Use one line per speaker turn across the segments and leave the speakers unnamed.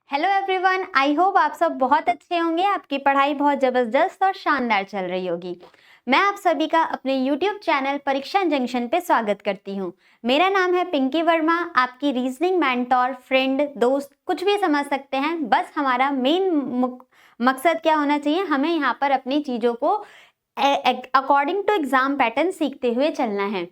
Hello everyone, I hope आप सब बहुत अच्छे होंगे। आपकी पढ़ाई बहुत ज़बरदस्त और शानदार चल रही होगी। मैं आप सभी का अपने यूट्यूब चैनल परीक्षा जंक्शन पे स्वागत करती हूँ। मेरा नाम है पिंकी वर्मा, आपकी रीजनिंग मेंटोर, फ्रेंड, दोस्त, कुछ भी समझ सकते हैं। बस हमारा मेन मकसद क्या होना चाहिए, हमें यहाँ पर अपनी चीज़ों को अकॉर्डिंग टू एग्जाम पैटर्न सीखते हुए चलना है।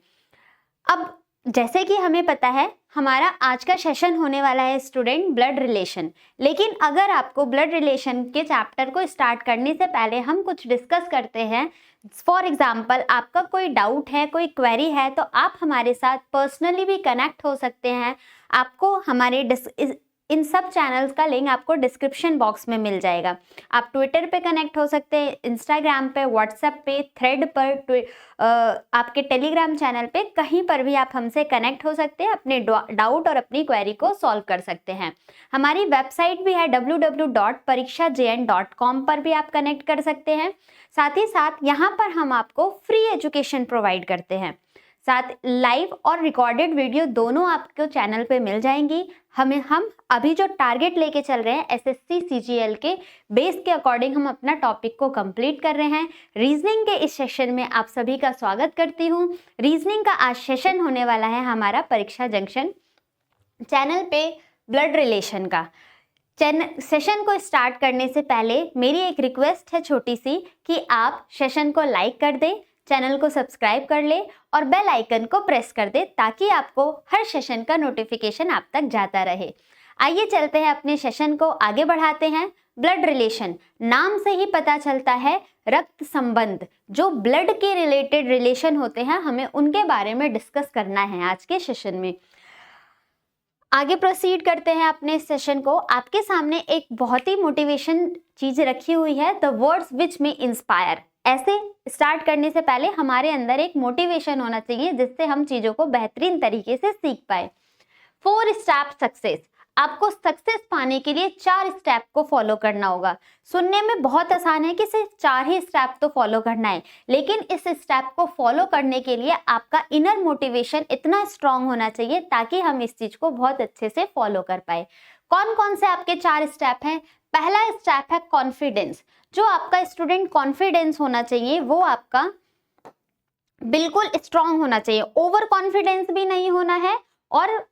अब जैसे कि हमें पता है हमारा आज का सेशन होने वाला है स्टूडेंट ब्लड रिलेशन। लेकिन अगर आपको ब्लड रिलेशन के चैप्टर को स्टार्ट करने से पहले हम कुछ डिस्कस करते हैं। फॉर एग्जांपल आपका कोई डाउट है, कोई क्वेरी है, तो आप हमारे साथ पर्सनली भी कनेक्ट हो सकते हैं। आपको हमारे इन सब चैनल्स का लिंक आपको डिस्क्रिप्शन बॉक्स में मिल जाएगा। आप ट्विटर पे कनेक्ट हो सकते हैं, इंस्टाग्राम पे, व्हाट्सएप पे, थ्रेड पर, आपके टेलीग्राम चैनल पे, कहीं पर भी आप हमसे कनेक्ट हो सकते हैं। अपने डाउट और अपनी क्वेरी को सॉल्व कर सकते हैं। हमारी वेबसाइट भी है www.parikshajn.com पर भी आप कनेक्ट कर सकते हैं। साथ ही साथ यहाँ पर हम आपको फ्री एजुकेशन प्रोवाइड करते हैं। साथ लाइव और रिकॉर्डेड वीडियो दोनों आपको चैनल पे मिल जाएंगी। हम अभी जो टारगेट लेके चल रहे हैं एसएससी सीजीएल के बेस के अकॉर्डिंग हम अपना टॉपिक को कंप्लीट कर रहे हैं। रीजनिंग के इस सेशन में आप सभी का स्वागत करती हूँ। रीजनिंग का आज सेशन होने वाला है हमारा परीक्षा जंक्शन चैनल पे ब्लड रिलेशन का। सेशन को स्टार्ट करने से पहले मेरी एक रिक्वेस्ट है छोटी सी कि आप सेशन को लाइक कर दें, चैनल को सब्सक्राइब कर ले और बेल आइकन को प्रेस कर दे ताकि आपको हर सेशन का नोटिफिकेशन आप तक जाता रहे। आइए चलते हैं, अपने सेशन को आगे बढ़ाते हैं। ब्लड रिलेशन, नाम से ही पता चलता है रक्त संबंध। जो ब्लड के रिलेटेड रिलेशन होते हैं हमें उनके बारे में डिस्कस करना है आज के सेशन में। आगे प्रोसीड करते हैं अपने सेशन को। आपके सामने एक बहुत ही मोटिवेशन चीज रखी हुई है, द वर्ड्स विच में इंस्पायर। ऐसे स्टार्ट करने से पहले हमारे अंदर एक मोटिवेशन होना चाहिए जिससे हम चीजों को बेहतरीन तरीके से सीख पाए। 4 स्टेप सक्सेस। आपको सक्सेस पाने के लिए 4 स्टेप को फॉलो करना होगा। सुनने में बहुत आसान है कि सिर्फ 4 ही स्टेप तो फॉलो करना है, लेकिन इस स्टेप को फॉलो करने के लिए आपका इनर मोटिवेशन इतना स्ट्रांग होना चाहिए ताकि हम इस चीज को बहुत अच्छे से फॉलो कर पाए। कौन कौन से आपके 4 स्टेप हैं? पहला स्टेप है कॉन्फिडेंस। जो आपका स्टूडेंट कॉन्फिडेंस होना चाहिए वो आपका बिल्कुल स्ट्रांग होना चाहिए। ओवर कॉन्फिडेंस भी नहीं होना है और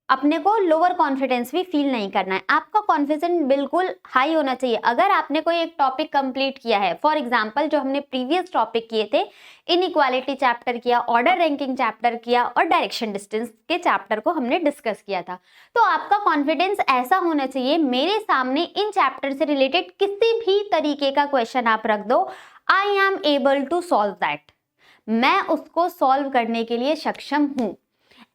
अपने को लोअर कॉन्फिडेंस भी फील नहीं करना है। आपका कॉन्फिडेंस बिल्कुल हाई होना चाहिए। अगर आपने कोई एक टॉपिक कंप्लीट किया है, फॉर एग्जांपल जो हमने प्रीवियस टॉपिक किए थे, इनइक्वालिटी चैप्टर किया, ऑर्डर रैंकिंग चैप्टर किया और डायरेक्शन डिस्टेंस के चैप्टर को हमने डिस्कस किया था, तो आपका कॉन्फिडेंस ऐसा होना चाहिए मेरे सामने इन चैप्टर से रिलेटेड किसी भी तरीके का क्वेश्चन आप रख दो, I am able to solve that. मैं उसको सॉल्व करने के लिए सक्षम हूं।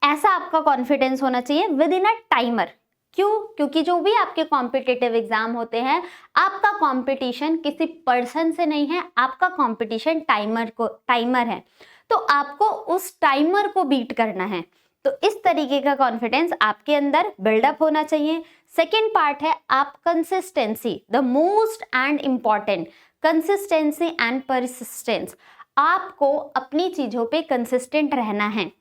ऐसा आपका कॉन्फिडेंस होना चाहिए विद इन अ टाइमर। क्यों? क्योंकि जो भी आपके कॉम्पिटिटिव एग्जाम होते हैं, आपका कंपटीशन किसी पर्सन से नहीं है, आपका कंपटीशन टाइमर है। तो आपको उस टाइमर को बीट करना है। तो इस तरीके का कॉन्फिडेंस आपके अंदर बिल्डअप होना चाहिए। सेकेंड पार्ट है आप consistency, the most and important, consistency and persistence. आपको अपनी चीजों पे कंसिस्टेंट रहना है।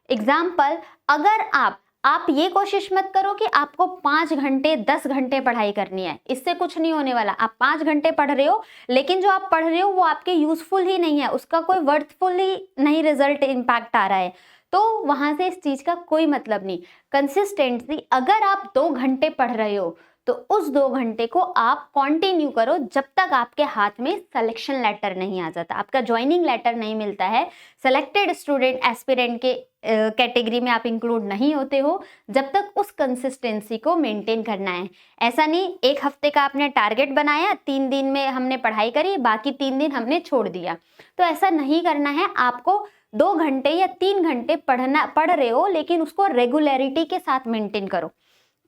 एग्जाम्पल, अगर आप ये कोशिश मत करो कि आपको 5 घंटे 10 घंटे पढ़ाई करनी है, इससे कुछ नहीं होने वाला। आप 5 घंटे पढ़ रहे हो लेकिन जो आप पढ़ रहे हो वो आपके यूजफुल ही नहीं है, उसका कोई वर्थफुल ही नहीं रिजल्ट इम्पैक्ट आ रहा है, तो वहां से इस चीज का कोई मतलब नहीं। कंसिस्टेंसी, अगर आप 2 घंटे पढ़ रहे हो तो उस 2 घंटे को आप कंटिन्यू करो जब तक आपके हाथ में सिलेक्शन लेटर नहीं आ जाता, आपका ज्वाइनिंग लेटर नहीं मिलता है, सेलेक्टेड स्टूडेंट एस्पिरेंट के कैटेगरी में आप इंक्लूड नहीं होते हो, जब तक उस कंसिस्टेंसी को मेंटेन करना है। ऐसा नहीं 1 हफ्ते का आपने टारगेट बनाया, 3 दिन में हमने पढ़ाई करी, बाकी 3 दिन हमने छोड़ दिया, तो ऐसा नहीं करना है। आपको 2 घंटे या 3 घंटे पढ़ रहे हो लेकिन उसको रेगुलरिटी के साथ मेंटेन करो,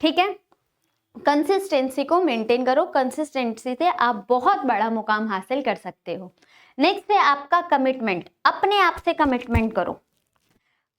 ठीक है? कंसिस्टेंसी को मेंटेन करो। कंसिस्टेंसी से आप बहुत बड़ा मुकाम हासिल कर सकते हो। नेक्स्ट है आपका कमिटमेंट। अपने आप से कमिटमेंट करो।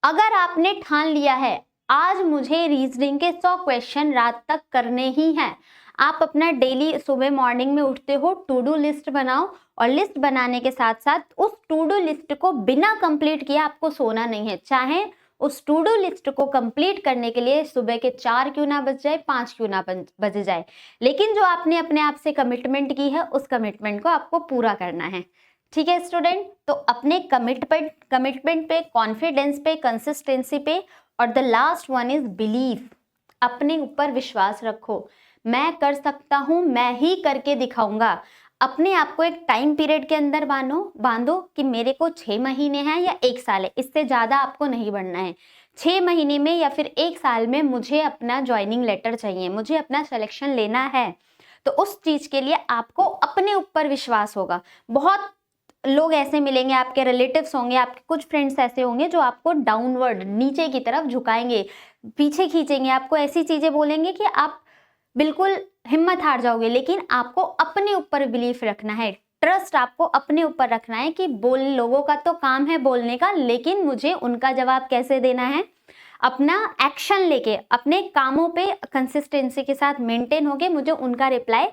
अगर आपने ठान लिया है आज मुझे रीजनिंग के 100 क्वेश्चन रात तक करने ही हैं, आप अपना डेली सुबह मॉर्निंग में उठते हो टू डू लिस्ट बनाओ और लिस्ट बनाने के साथ साथ उस टू डू लिस्ट को बिना कंप्लीट किए आपको सोना नहीं है। चाहे उस टू डू लिस्ट को कंप्लीट करने के लिए सुबह के 4 क्यों ना बज जाए, 5 क्यों ना बज जाए, लेकिन जो आपने अपने आप से कमिटमेंट की है उस कमिटमेंट को आपको पूरा करना है। ठीक है स्टूडेंट, तो अपने कमिटमेंट पे, कॉन्फिडेंस पे, कंसिस्टेंसी पे, और the last one is belief, अपने ऊपर विश्वास रखो। मैं कर सकता हूँ, मैं ही करके दिखाऊंगा। अपने आप को एक टाइम पीरियड के अंदर बांधो कि मेरे को 6 महीने हैं या 1 साल है, इससे ज़्यादा आपको नहीं बढ़ना है। 6 महीने में या फिर 1 साल में मुझे अपना ज्वाइनिंग लेटर चाहिए, मुझे अपना सिलेक्शन लेना है। तो उस चीज़ के लिए आपको अपने ऊपर विश्वास होगा। बहुत लोग ऐसे मिलेंगे, आपके रिलेटिव्स होंगे, आपके कुछ फ्रेंड्स ऐसे होंगे जो आपको डाउनवर्ड, नीचे की तरफ झुकाएंगे, पीछे खींचेंगे, आपको ऐसी चीज़ें बोलेंगे कि आप बिल्कुल हिम्मत हार जाओगे। लेकिन आपको अपने ऊपर बिलीफ रखना है, ट्रस्ट आपको अपने ऊपर रखना है कि लोगों का तो काम है बोलने का, लेकिन मुझे उनका जवाब कैसे देना है, अपना एक्शन लेके, अपने कामों पे कंसिस्टेंसी के साथ मेंटेन होके मुझे उनका रिप्लाई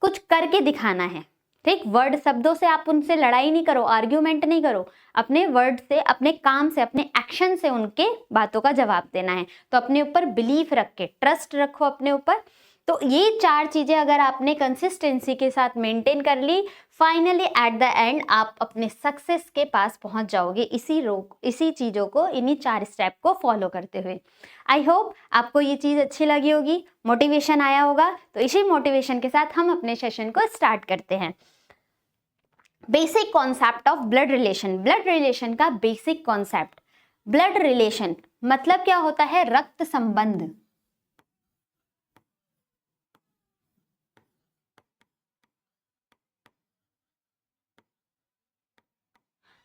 कुछ करके दिखाना है। ठीक, वर्ड शब्दों से आप उनसे लड़ाई नहीं करो, आर्ग्यूमेंट नहीं करो, अपने वर्ड से, अपने काम से, अपने एक्शन से उनके बातों का जवाब देना है। तो अपने ऊपर बिलीफ रख के, ट्रस्ट रखो अपने ऊपर। तो ये 4 चीजें अगर आपने कंसिस्टेंसी के साथ मेंटेन कर ली, फाइनली एट द एंड आप अपने सक्सेस के पास पहुंच जाओगे, इसी चीजों को, इन्हीं 4 स्टेप को फॉलो करते हुए। आई होप आपको ये चीज अच्छी लगी होगी, मोटिवेशन आया होगा। तो इसी मोटिवेशन के साथ हम अपने सेशन को स्टार्ट करते हैं। Basic concept of blood relation. Blood relation का बेसिक कॉन्सेप्ट, ब्लड रिलेशन मतलब क्या होता है, रक्त संबंध।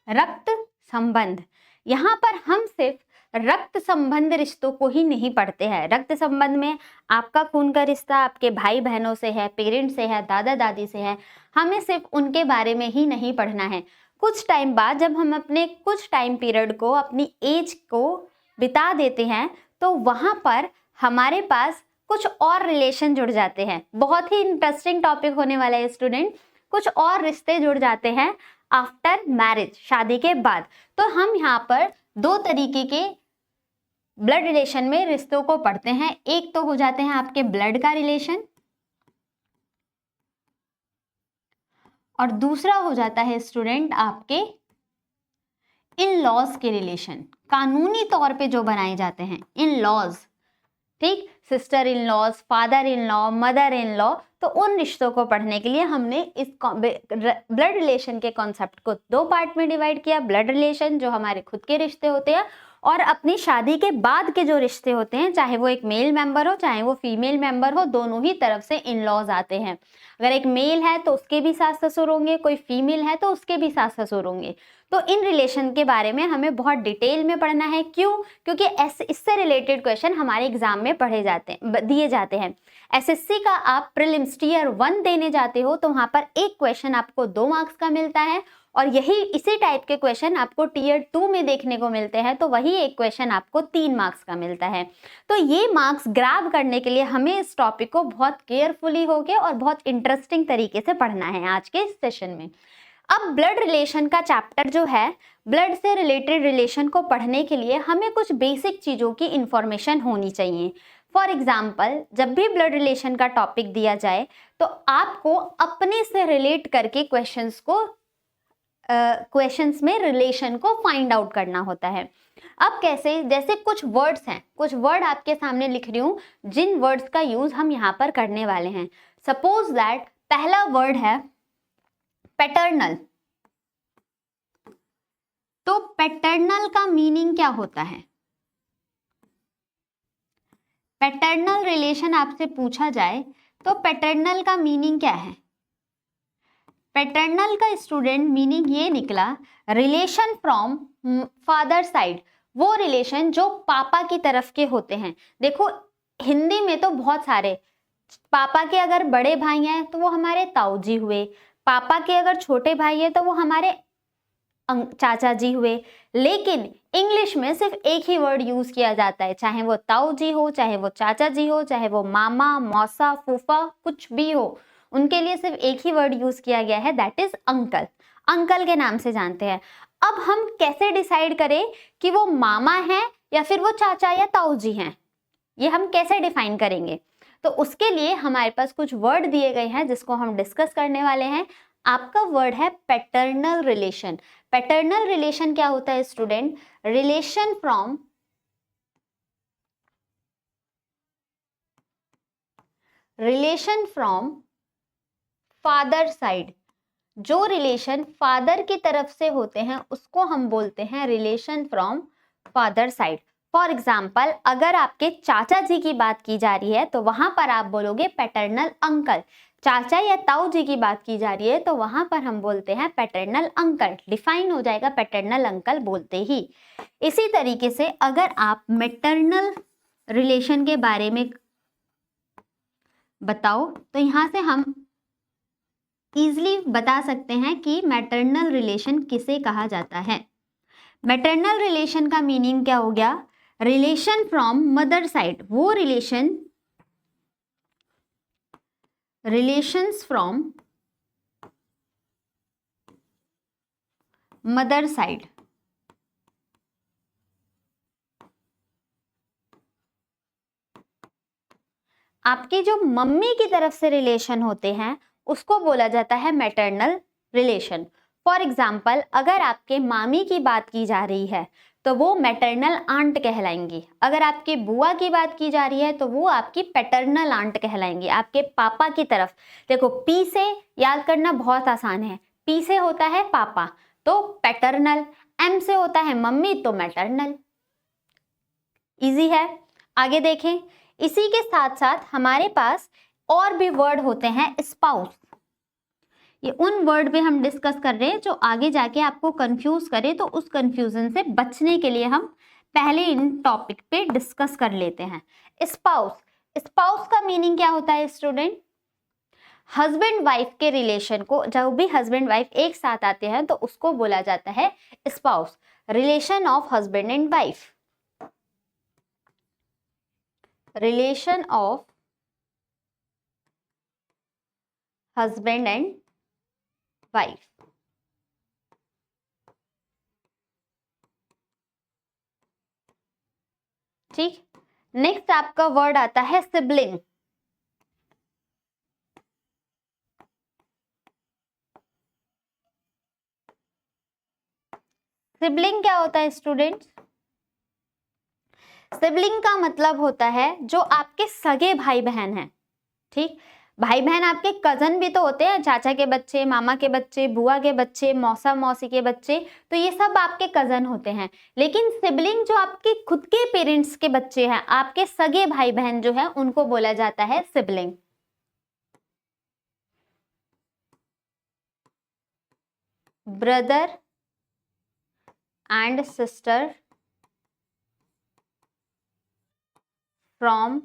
रक्त संबंध, यहाँ पर हम सिर्फ रक्त संबंध रिश्तों को ही नहीं पढ़ते हैं। रक्त संबंध में आपका खून का रिश्ता आपके भाई बहनों से है, पेरेंट्स से है, दादा दादी से है, हमें सिर्फ उनके बारे में ही नहीं पढ़ना है। कुछ टाइम बाद जब हम अपने कुछ टाइम पीरियड को, अपनी एज को बिता देते हैं, तो वहाँ पर हमारे पास कुछ और रिलेशन जुड़ जाते हैं। बहुत ही इंटरेस्टिंग टॉपिक होने वाला है स्टूडेंट। कुछ और रिश्ते जुड़ जाते हैं आफ्टर मैरिज, शादी के बाद। तो हम यहाँ पर 2 तरीके के ब्लड रिलेशन में रिश्तों को पढ़ते हैं। एक तो हो जाते हैं आपके ब्लड का रिलेशन, और दूसरा हो जाता है स्टूडेंट आपके इन लॉज के रिलेशन, कानूनी तौर पे जो बनाए जाते हैं इन लॉज। ठीक, sister in laws, father in law, mother in law. तो उन रिश्तों को पढ़ने के लिए हमने इस ब्लड रिलेशन के कॉन्सेप्ट को 2 पार्ट में डिवाइड किया। ब्लड रिलेशन जो हमारे खुद के रिश्ते होते हैं, और अपनी शादी के बाद के जो रिश्ते होते हैं, चाहे वो एक मेल मेंबर हो चाहे वो फीमेल मेंबर हो, दोनों ही तरफ से इन लॉज आते हैं। अगर एक मेल है तो उसके भी सास ससुर होंगे, कोई फीमेल है तो उसके भी सास ससुर होंगे। तो इन रिलेशन के बारे में हमें बहुत डिटेल में पढ़ना है। क्यों? क्योंकि इससे रिलेटेड क्वेश्चन हमारे एग्जाम में दिए जाते हैं। एसएससी का आप प्रीलिम्स टियर 1 देने जाते हो तो वहां पर एक क्वेश्चन आपको 2 मार्क्स का मिलता है, और इसी टाइप के क्वेश्चन आपको टियर 2 में देखने को मिलते हैं, तो वही एक क्वेश्चन आपको 3 मार्क्स का मिलता है। तो ये मार्क्स ग्रैब करने के लिए हमें इस टॉपिक को बहुत केयरफुली होके और बहुत इंटरेस्टिंग तरीके से पढ़ना है आज के इस सेशन में। अब ब्लड रिलेशन का चैप्टर जो है, ब्लड से रिलेटेड रिलेशन को पढ़ने के लिए हमें कुछ बेसिक चीज़ों की इंफॉर्मेशन होनी चाहिए। फॉर एग्जाम्पल, जब भी ब्लड रिलेशन का टॉपिक दिया जाए तो आपको अपने से रिलेट करके क्वेश्चंस में रिलेशन को फाइंड आउट करना होता है। अब कैसे? जैसे कुछ वर्ड्स हैं, कुछ वर्ड आपके सामने लिख रही हूँ, जिन वर्ड्स का यूज हम यहाँ पर करने वाले हैं। सपोज दैट पहला वर्ड है पैटर्नल। तो पैटर्नल का मीनिंग क्या होता है? पैटर्नल रिलेशन आपसे पूछा जाए तो पैटर्नल का मीनिंग क्या है? पैटर्नल का स्टूडेंट मीनिंग ये निकला, रिलेशन फ्रॉम फादर साइड, वो रिलेशन जो पापा की तरफ के होते हैं। देखो हिंदी में तो बहुत सारे, पापा के अगर बड़े भाई हैं तो वो हमारे ताऊ जी हुए, पापा के अगर छोटे भाई हैं तो वो हमारे चाचा जी हुए। लेकिन इंग्लिश में सिर्फ एक ही वर्ड यूज किया जाता है, चाहे वो ताऊ जी हो, चाहे वो चाचा जी हो, चाहे वो मामा, मौसा, फूफा, कुछ भी हो, उनके लिए सिर्फ एक ही वर्ड यूज किया गया है, दैट इज अंकल। अंकल के नाम से जानते हैं। अब हम कैसे डिसाइड करें कि वो मामा है या फिर वो चाचा या ताऊ जी हैं, ये हम कैसे डिफाइन करेंगे? तो उसके लिए हमारे पास कुछ वर्ड दिए गए हैं जिसको हम डिस्कस करने वाले हैं। आपका वर्ड है पैटर्नल रिलेशन। पैटर्नल रिलेशन क्या होता है student? Relation from father side. जो रिलेशन फादर की तरफ से होते हैं उसको हम बोलते हैं relation from father side. For example, अगर आपके चाचा जी की बात की जा रही है तो वहां पर आप बोलोगे पैटर्नल अंकल। चाचा या ताऊ जी की बात की जा रही है तो वहां पर हम बोलते हैं पैटर्नल अंकल। डिफाइन हो जाएगा पैटर्नल अंकल बोलते ही। इसी तरीके से अगर आप मैटरनल रिलेशन के बारे में बताओ तो यहां से हम इजली बता सकते हैं कि मैटरनल रिलेशन किसे कहा जाता है। मैटरनल रिलेशन का मीनिंग क्या हो गया? Relation from mother side. वो रिलेशंस फ्रॉम मदर साइड। आपकी जो मम्मी की तरफ से रिलेशन होते हैं उसको बोला जाता है मैटरनल रिलेशन। फॉर एग्जाम्पल, अगर आपके मामी की बात की जा रही है तो वो मैटरनल आंट कहलाएंगी। अगर आपके बुआ की बात की जा रही है तो वो आपकी पैटर्नल आंट कहलाएंगी, आपके पापा की तरफ। देखो, पी से याद करना बहुत आसान है। पी से होता है पापा तो पैटर्नल, एम से होता है मम्मी तो मैटरनल। इजी है। आगे देखें, इसी के साथ साथ हमारे पास और भी वर्ड होते हैं स्पाउस। ये उन वर्ड पे हम डिस्कस कर रहे हैं जो आगे जाके आपको कंफ्यूज करे, तो उस कंफ्यूजन से बचने के लिए हम पहले इन टॉपिक पे डिस्कस कर लेते हैं। स्पाउस। स्पाउस का मीनिंग क्या होता है स्टूडेंट? हस्बैंड वाइफ के रिलेशन को, जब भी हस्बैंड वाइफ एक साथ आते हैं तो उसको बोला जाता है spouse. Relation of husband and wife. Relation of husband and wife. ठीक। नेक्स्ट आपका वर्ड आता है सिबलिंग। सिबलिंग क्या होता है स्टूडेंट? सिबलिंग का मतलब होता है जो आपके सगे भाई बहन हैं। ठीक, भाई बहन आपके कजन भी तो होते हैं, चाचा के बच्चे, मामा के बच्चे, बुआ के बच्चे, मौसा मौसी के बच्चे, तो ये सब आपके कजन होते हैं। लेकिन सिबलिंग जो आपके खुद के पेरेंट्स के बच्चे हैं, आपके सगे भाई बहन जो है, उनको बोला जाता है sibling. Brother and sister from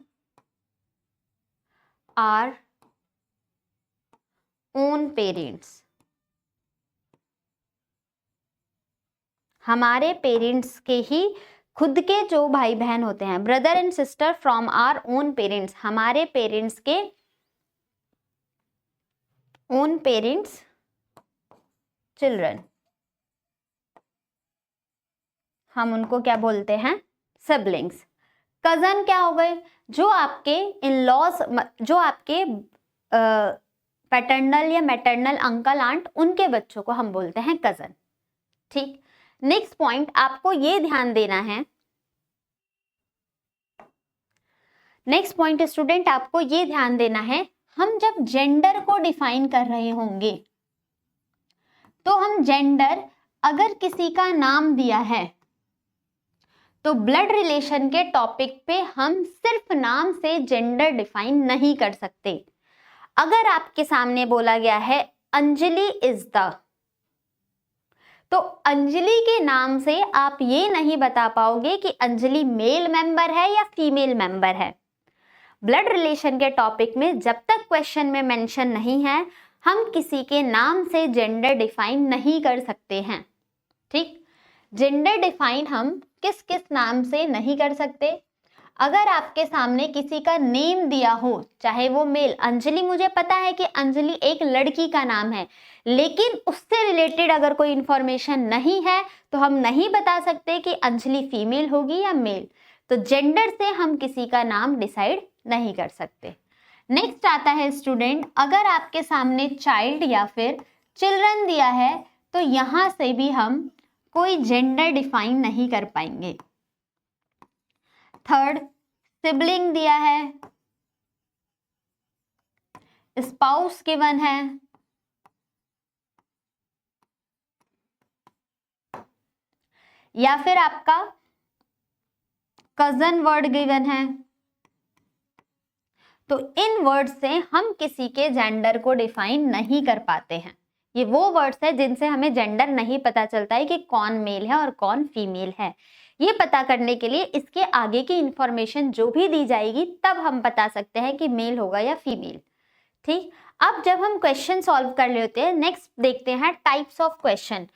our own parents. हमारे पेरेंट्स के ही खुद के जो भाई बहन होते हैं, brother and sister from our own parents, हमारे पेरेंट्स के ओन पेरेंट्स चिल्ड्रन, हम उनको क्या बोलते हैं? सिबलिंग्स। कजन क्या हो गए? जो आपके इन लॉज, जो आपके पैटर्नल या मैटरनल अंकल आंट, उनके बच्चों को हम बोलते हैं कजन। ठीक। नेक्स्ट पॉइंट आपको ये ध्यान देना है, नेक्स्ट पॉइंट स्टूडेंट आपको ये ध्यान देना है, हम जब जेंडर को डिफाइन कर रहे होंगे तो हम जेंडर, अगर किसी का नाम दिया है तो ब्लड रिलेशन के टॉपिक पे हम सिर्फ नाम से जेंडर डिफाइन नहीं कर सकते। अगर आपके सामने बोला गया है अंजलि इज द, तो अंजलि के नाम से आप ये नहीं बता पाओगे कि अंजलि मेल मेंबर है या फीमेल मेंबर है। ब्लड रिलेशन के टॉपिक में जब तक क्वेश्चन में मेंशन नहीं है, हम किसी के नाम से जेंडर डिफाइन नहीं कर सकते हैं। ठीक। जेंडर डिफाइन हम किस किस नाम से नहीं कर सकते? अगर आपके सामने किसी का नेम दिया हो, चाहे वो मेल, अंजलि, मुझे पता है कि अंजलि एक लड़की का नाम है, लेकिन उससे रिलेटेड अगर कोई इंफॉर्मेशन नहीं है तो हम नहीं बता सकते कि अंजलि फीमेल होगी या मेल। तो जेंडर से हम किसी का नाम डिसाइड नहीं कर सकते। नेक्स्ट आता है स्टूडेंट, अगर आपके सामने चाइल्ड या फिर चिल्ड्रन दिया है तो यहां से भी हम कोई जेंडर डिफाइन नहीं कर पाएंगे। थर्ड, सिबलिंग दिया है, स्पाउस गिवन है, या फिर आपका कजन वर्ड गिवन है, तो इन वर्ड से हम किसी के जेंडर को डिफाइन नहीं कर पाते हैं। ये वो वर्ड्स है जिनसे हमें जेंडर नहीं पता चलता है कि कौन मेल है और कौन फीमेल है। ये पता करने के लिए इसके आगे की इंफॉर्मेशन जो भी दी जाएगी तब हम बता सकते हैं कि मेल होगा या फीमेल। ठीक, अब जब हम क्वेश्चन सॉल्व कर लेते हैं, नेक्स्ट देखते हैं टाइप्स ऑफ क्वेश्चन।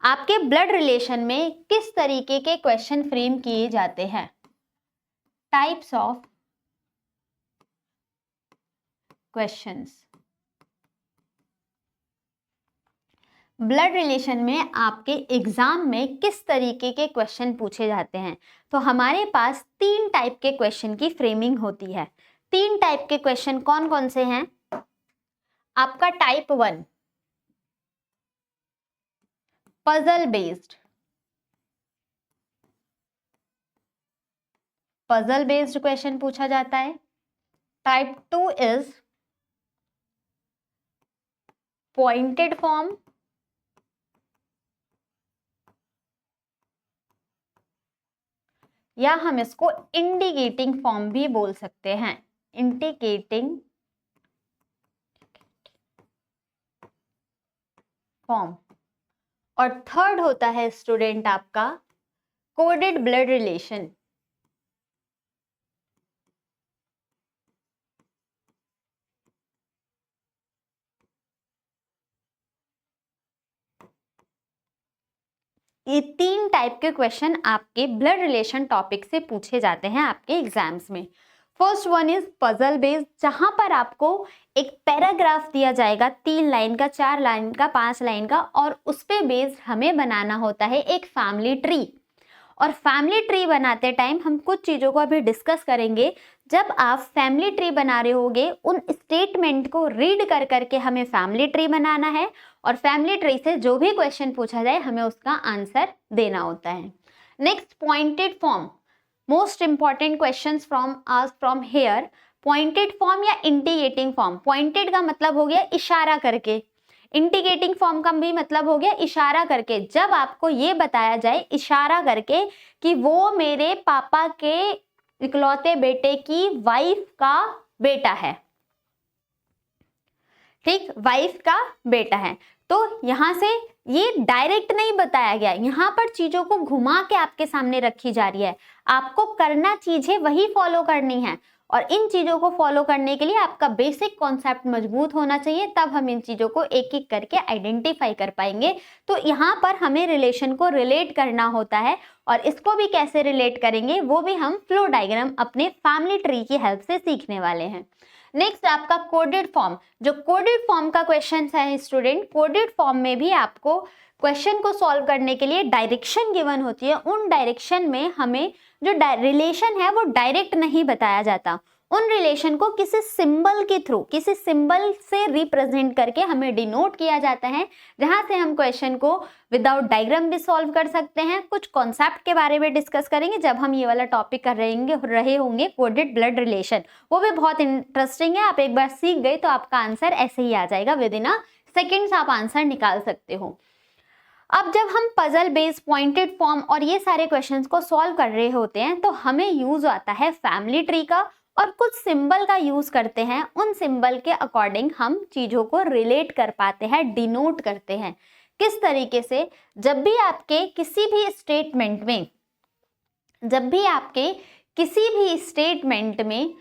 आपके ब्लड रिलेशन में किस तरीके के क्वेश्चन फ्रेम किए जाते हैं? Types of questions. Blood relation में आपके एग्जाम में किस तरीके के क्वेश्चन पूछे जाते हैं? तो हमारे पास 3 टाइप के क्वेश्चन की फ्रेमिंग होती है। 3 टाइप के क्वेश्चन कौन कौन से हैं? आपका type 1 puzzle based, puzzle based question पूछा जाता है। टाइप 2 इज पॉइंटेड फॉर्म, या हम इसको इंडिकेटिंग फॉर्म भी बोल सकते हैं, इंडिकेटिंग फॉर्म। और थर्ड होता है स्टूडेंट आपका कोडेड ब्लड रिलेशन। ये 3 टाइप के क्वेश्चन आपके ब्लड रिलेशन टॉपिक से पूछे जाते हैं आपके एग्जाम्स में। First one is puzzle based, जहां पर आपको एक पैराग्राफ दिया जाएगा 3 लाइन का, 4 लाइन का, 5 लाइन का, और उस पे बेस्ड हमें बनाना होता है एक फैमिली ट्री। और फैमिली ट्री बनाते टाइम हम कुछ चीज़ों को अभी डिस्कस करेंगे। जब आप फैमिली ट्री बना रहे होगे, उन स्टेटमेंट को रीड कर करके हमें फैमिली ट्री बनाना है, और फैमिली ट्री से जो भी क्वेश्चन पूछा जाए हमें उसका आंसर देना होता है। Next, pointed form, most important questions from here. Pointed form या इंडिकेटिंग फॉर्म। पॉइंटेड का मतलब हो गया इशारा करके, इंडिकेटिंग फॉर्म का भी मतलब हो गया इशारा करके। जब आपको ये बताया जाए इशारा करके कि वो मेरे पापा के इकलौते बेटे की वाइफ का बेटा है, ठीक, वाइफ का बेटा है, तो यहां से ये डायरेक्ट नहीं बताया गया, यहाँ पर चीजों को घुमा के आपके सामने रखी जा रही है। आपको करना चीजें वही फॉलो करनी है, और इन चीजों को फॉलो करने के लिए आपका बेसिक कॉन्सेप्ट मजबूत होना चाहिए, तब हम इन चीजों को एक एक करके आइडेंटिफाई कर पाएंगे। तो यहाँ पर हमें रिलेशन को रिलेट करना होता है, और इसको भी कैसे रिलेट करेंगे वो भी हम फ्लो डायग्राम अपने फैमिली ट्री की हेल्प से सीखने वाले हैं। नेक्स्ट आपका कोडेड फॉर्म। जो कोडेड फॉर्म का क्वेश्चन है स्टूडेंट, कोडेड फॉर्म में भी आपको क्वेश्चन को सॉल्व करने के लिए डायरेक्शन गिवन होती है। उन डायरेक्शन में हमें जो रिलेशन है वो डायरेक्ट नहीं बताया जाता, उन रिलेशन को किसी सिंबल के थ्रू, किसी सिंबल से रिप्रेजेंट करके हमें डिनोट किया जाता है, जहां से हम क्वेश्चन को विदाउट डायग्राम भी सॉल्व कर सकते हैं। कुछ कॉन्सेप्ट के बारे में डिस्कस करेंगे जब हम ये वाला टॉपिक कर रहे होंगे कोडेड ब्लड रिलेशन, वो भी बहुत इंटरेस्टिंग है। आप एक बार सीख गए तो आपका आंसर ऐसे ही आ जाएगा, विद इन अ सेकेंड्स आप आंसर निकाल सकते हो। अब जब हम पजल बेस्ड, पॉइंटेड फॉर्म और ये सारे क्वेश्चंस को सॉल्व कर रहे होते हैं तो हमें यूज आता है फैमिली ट्री का, और कुछ सिंबल का यूज करते हैं। उन सिंबल के अकॉर्डिंग हम चीजों को रिलेट कर पाते हैं, डिनोट करते हैं। किस तरीके से? जब भी आपके किसी भी स्टेटमेंट में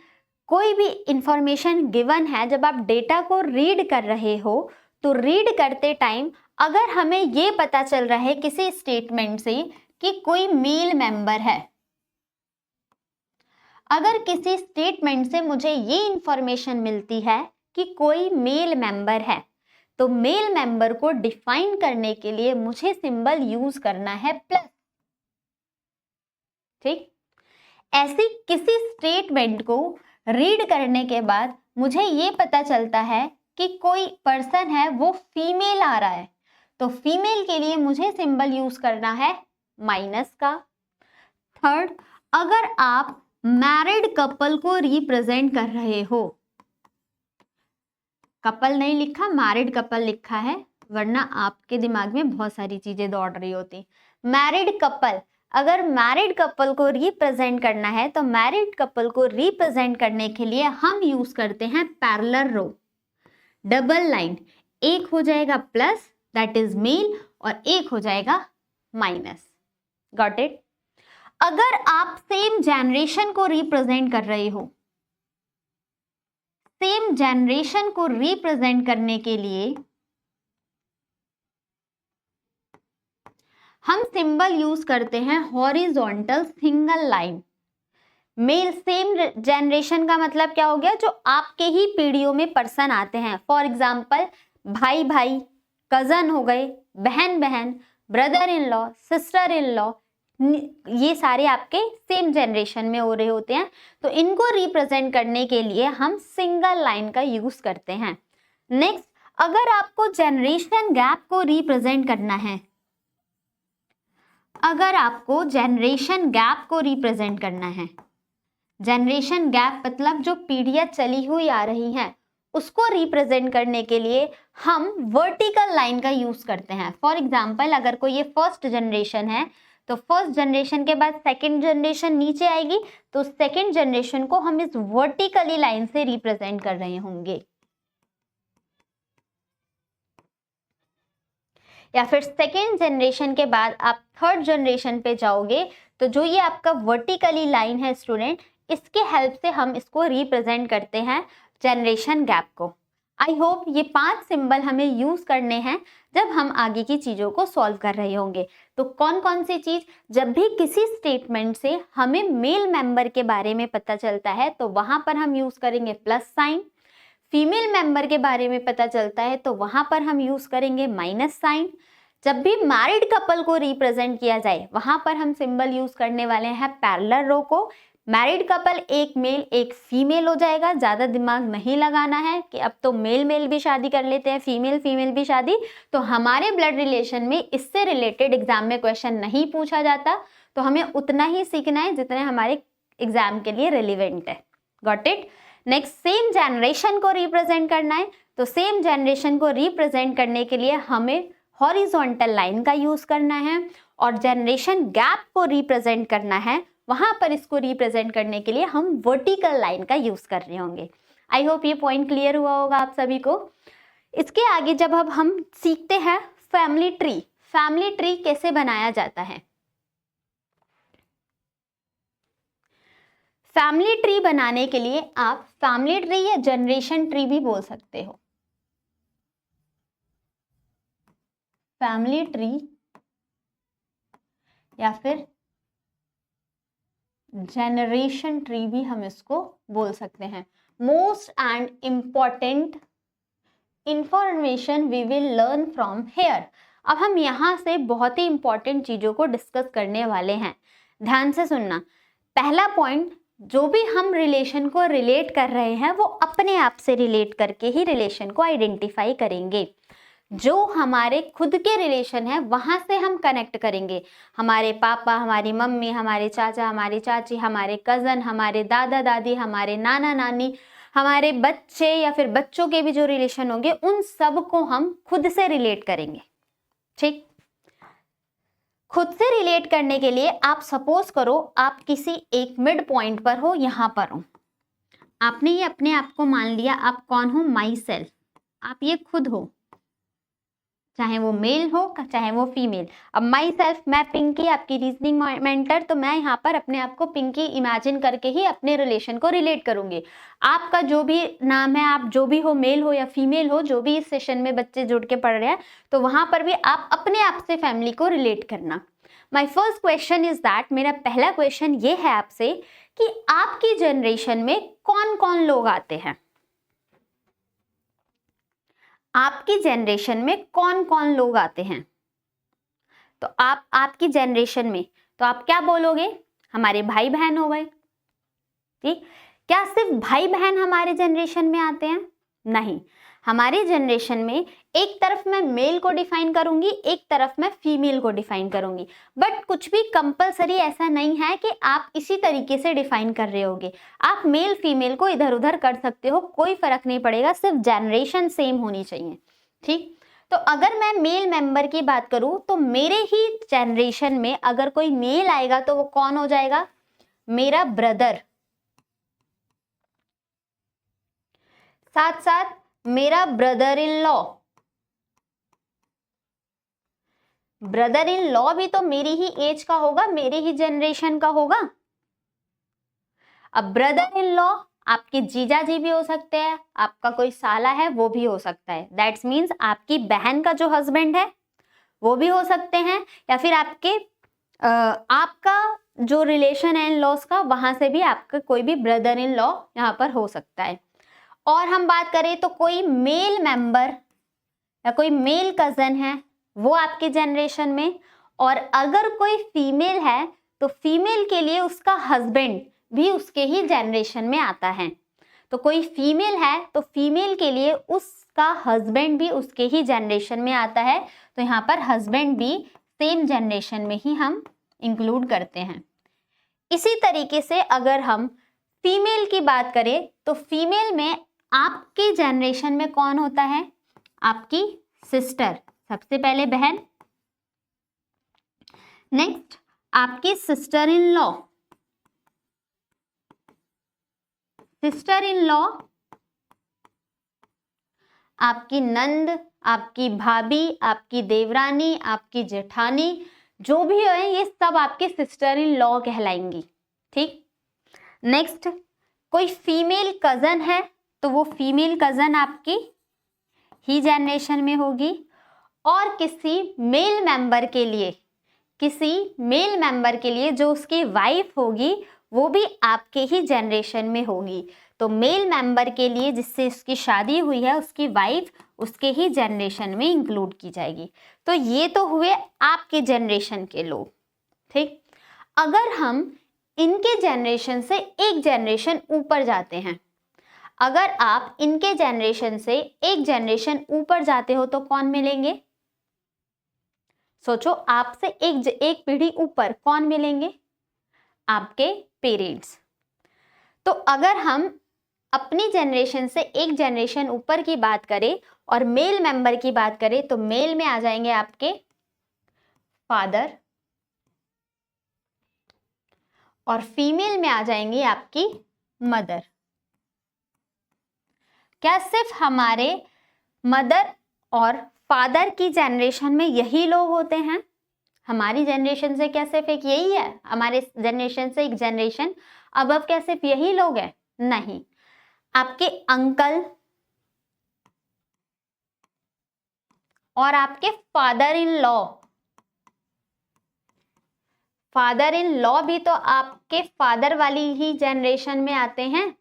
कोई भी इंफॉर्मेशन गिवन है, जब आप डेटा को रीड कर रहे हो तो रीड करते टाइम अगर हमें ये पता चल रहा है किसी स्टेटमेंट से कि कोई मेल मेंबर है, अगर किसी स्टेटमेंट से मुझे ये इंफॉर्मेशन मिलती है कि कोई मेल मेंबर है, तो मेल मेंबर को डिफाइन करने के लिए मुझे सिंबल यूज करना है प्लस। ठीक, ऐसी किसी स्टेटमेंट को रीड करने के बाद मुझे ये पता चलता है कि कोई पर्सन है वो फीमेल आ रहा है, तो फीमेल के लिए मुझे सिंबल यूज करना है माइनस का। थर्ड, अगर आप मैरिड कपल को रिप्रेजेंट कर रहे हो, कपल नहीं लिखा, मैरिड कपल लिखा है, वरना आपके दिमाग में बहुत सारी चीजें दौड़ रही होती। मैरिड कपल, अगर मैरिड कपल को रिप्रेजेंट करना है तो मैरिड कपल को रिप्रेजेंट करने के लिए हम यूज करते हैं पैरेलल रो, डबल लाइन। एक हो जाएगा प्लस दैट इज मेल और एक हो जाएगा माइनस। Got it? अगर आप सेम जनरेशन को रिप्रेजेंट कर रहे हो, सेम जनरेशन को रिप्रेजेंट करने के लिए हम सिंबल यूज करते हैं horizontal single line. Male same generation का मतलब क्या हो गया? जो आपके ही पीढ़ियों में पर्सन आते हैं। फॉर एग्जाम्पल भाई भाई, कजन हो गए, बहन बहन, brother in law, sister in law, ये सारे आपके सेम जनरेशन में हो रहे होते हैं, तो इनको रिप्रेजेंट करने के लिए हम सिंगल लाइन का यूज करते हैं। नेक्स्ट, अगर आपको जनरेशन गैप को रिप्रेजेंट करना है, अगर आपको जनरेशन गैप को रिप्रेजेंट करना है, जनरेशन गैप मतलब जो पीढ़ियां चली हुई आ रही हैं उसको रिप्रेजेंट करने के लिए हम वर्टिकल लाइन का यूज करते हैं। फॉर एग्जाम्पल अगर कोई ये फर्स्ट जनरेशन है तो फर्स्ट जनरेशन के बाद सेकंड जनरेशन नीचे आएगी, तो सेकंड जनरेशन को हम इस वर्टिकली लाइन से रिप्रेजेंट कर रहे होंगे। या फिर सेकेंड जनरेशन के बाद आप थर्ड जनरेशन पे जाओगे तो जो ये आपका वर्टिकली लाइन है स्टूडेंट, इसके हेल्प से हम इसको रिप्रेजेंट करते हैं जनरेशन गैप को। आई होप ये 5 सिंबल हमें यूज करने हैं जब हम आगे की चीज़ों को सॉल्व कर रहे होंगे। तो कौन कौन सी चीज़? जब भी किसी स्टेटमेंट से हमें मेल मेंबर के बारे में पता चलता है तो वहां पर हम यूज करेंगे प्लस साइन। फीमेल मेंबर के बारे में पता चलता है तो वहां पर हम यूज करेंगे माइनस साइन। जब भी मैरिड कपल को रिप्रेजेंट किया जाए वहां पर हम सिंबल यूज करने वाले हैं पैरेलल रो को। मैरिड कपल एक मेल एक फीमेल हो जाएगा, ज़्यादा दिमाग नहीं लगाना है कि अब तो मेल मेल भी शादी कर लेते हैं, फीमेल फीमेल भी शादी। तो हमारे ब्लड रिलेशन में इससे रिलेटेड एग्जाम में क्वेश्चन नहीं पूछा जाता, तो हमें उतना ही सीखना है जितने हमारे एग्जाम के लिए रिलेवेंट है। Got it? Next, same generation को रिप्रेजेंट करना है, तो सेम जनरेशन को रिप्रेजेंट करने के लिए हमें हॉरिजॉन्टल लाइन का यूज करना है, और जनरेशन गैप को रिप्रेजेंट करना है, वहां पर इसको रिप्रेजेंट करने के लिए हम वर्टिकल लाइन का यूज कर रहे होंगे। आई होप ये पॉइंट क्लियर हुआ होगा आप सभी को। इसके आगे जब अब हम सीखते हैं फैमिली ट्री, फैमिली ट्री कैसे बनाया जाता है। फैमिली ट्री बनाने के लिए आप फैमिली ट्री या जनरेशन ट्री भी बोल सकते हो। फैमिली ट्री या फिर जनरेशन ट्री भी हम इसको बोल सकते हैं। Most and important information we will learn from here. अब हम यहाँ से बहुत ही इंपॉर्टेंट चीज़ों को डिस्कस करने वाले हैं, ध्यान से सुनना। पहला पॉइंट, जो भी हम रिलेशन को रिलेट कर रहे हैं वो अपने आप से रिलेट करके ही रिलेशन को आइडेंटिफाई करेंगे। जो हमारे खुद के रिलेशन है वहां से हम कनेक्ट करेंगे। हमारे पापा, हमारी मम्मी, हमारे चाचा, हमारी चाची, हमारे कज़न, हमारे दादा दादी, हमारे नाना नानी, हमारे बच्चे या फिर बच्चों के भी जो रिलेशन होंगे उन सब को हम खुद से रिलेट करेंगे। ठीक, खुद से रिलेट करने के लिए आप सपोज करो आप किसी एक मिड पॉइंट पर हो, यहाँ पर हो, आपने ये अपने आप को मान लिया, आप कौन हो? माई सेल्फ, आप ये खुद हो, चाहे वो मेल हो चाहे वो फीमेल। अब माई सेल्फ, मैं पिंकी, आपकी रीजनिंग मेंटर, तो मैं यहाँ पर अपने आप को पिंकी इमेजिन करके ही अपने रिलेशन को रिलेट करूंगी। आपका जो भी नाम है, आप जो भी हो, मेल हो या फीमेल हो, जो भी इस सेशन में बच्चे जुड़ के पढ़ रहे हैं, तो वहां पर भी आप अपने आप से फैमिली को रिलेट करना। My first question is that, मेरा पहला क्वेश्चन ये है आपसे कि आपकी जनरेशन में कौन कौन लोग आते हैं। आपकी जनरेशन में कौन कौन लोग आते हैं, तो आपकी जनरेशन में तो आप क्या बोलोगे, हमारे भाई बहन हो गए। ठीक, क्या सिर्फ भाई बहन हमारे जनरेशन में आते हैं? नहीं, हमारे जनरेशन में एक तरफ मैं मेल को डिफाइन करूंगी, एक तरफ मैं फीमेल को डिफाइन करूंगी, बट कुछ भी कंपलसरी ऐसा नहीं है कि आप इसी तरीके से डिफाइन कर रहे होगे। आप मेल फीमेल को इधर उधर कर सकते हो, कोई फर्क नहीं पड़ेगा, सिर्फ जनरेशन सेम होनी चाहिए। ठीक, तो अगर मैं मेल मेंबर की बात करूं तो मेरे ही जनरेशन में अगर कोई मेल आएगा तो वो कौन हो जाएगा, मेरा ब्रदर, साथ साथ मेरा brother in law. Brother in law भी तो मेरी ही एज का होगा, मेरी ही जनरेशन का होगा। अब ब्रदर इन लॉ आपके जीजा जी भी हो सकते हैं, आपका कोई साला है वो भी हो सकता है, दैट्स मीन्स आपकी बहन का जो हस्बैंड है वो भी हो सकते हैं, या फिर आपका जो रिलेशन है इन लॉस का, वहां से भी आपका कोई भी ब्रदर इन लॉ यहाँ पर हो सकता है। और हम बात करें तो कोई मेल मेंबर या कोई मेल कजन है वो आपके जनरेशन में, और अगर कोई फीमेल है तो फीमेल के लिए उसका हस्बैंड भी उसके ही जनरेशन में आता है। तो कोई फीमेल है तो फीमेल के लिए उसका हस्बैंड भी उसके ही जनरेशन में आता है, तो यहाँ पर हस्बैंड भी सेम जनरेशन में ही हम इंक्लूड करते हैं। इसी तरीके से अगर हम फीमेल की बात करें तो फीमेल में आपके जनरेशन में कौन होता है, आपकी सिस्टर, सबसे पहले बहन, नेक्स्ट आपकी sister in law, sister in law, आपकी नंद, आपकी भाभी, आपकी देवरानी, आपकी जेठानी, जो भी है ये सब आपके सिस्टर इन लॉ कहलाएंगी। ठीक, नेक्स्ट कोई फीमेल कजन है तो वो फीमेल कजन आपकी ही जनरेशन में होगी, और किसी मेल मेंबर के लिए जो उसकी वाइफ होगी वो भी आपके ही जनरेशन में होगी। तो मेल मेंबर के लिए जिससे उसकी शादी हुई है उसकी वाइफ उसके ही जनरेशन में इंक्लूड की जाएगी। तो ये तो हुए आपके जनरेशन के लोग। ठीक, अगर हम इनके जनरेशन से एक जनरेशन ऊपर जाते हैं, अगर आप इनके जनरेशन से एक जनरेशन ऊपर जाते हो तो कौन मिलेंगे, सोचो, आपसे एक पीढ़ी ऊपर कौन मिलेंगे, आपके पेरेंट्स। तो अगर हम अपनी जनरेशन से एक जनरेशन ऊपर की बात करें और मेल मेंबर की बात करें तो मेल में आ जाएंगे आपके फादर, और फीमेल में आ जाएंगी आपकी मदर। क्या सिर्फ हमारे मदर और फादर की जनरेशन में यही लोग होते हैं? हमारी जनरेशन से क्या सिर्फ एक यही है? हमारे जनरेशन से एक जनरेशन अबव क्या सिर्फ यही लोग हैं? नहीं, आपके अंकल और आपके फादर इन लॉ भी तो आपके फादर वाली ही जनरेशन में आते हैं।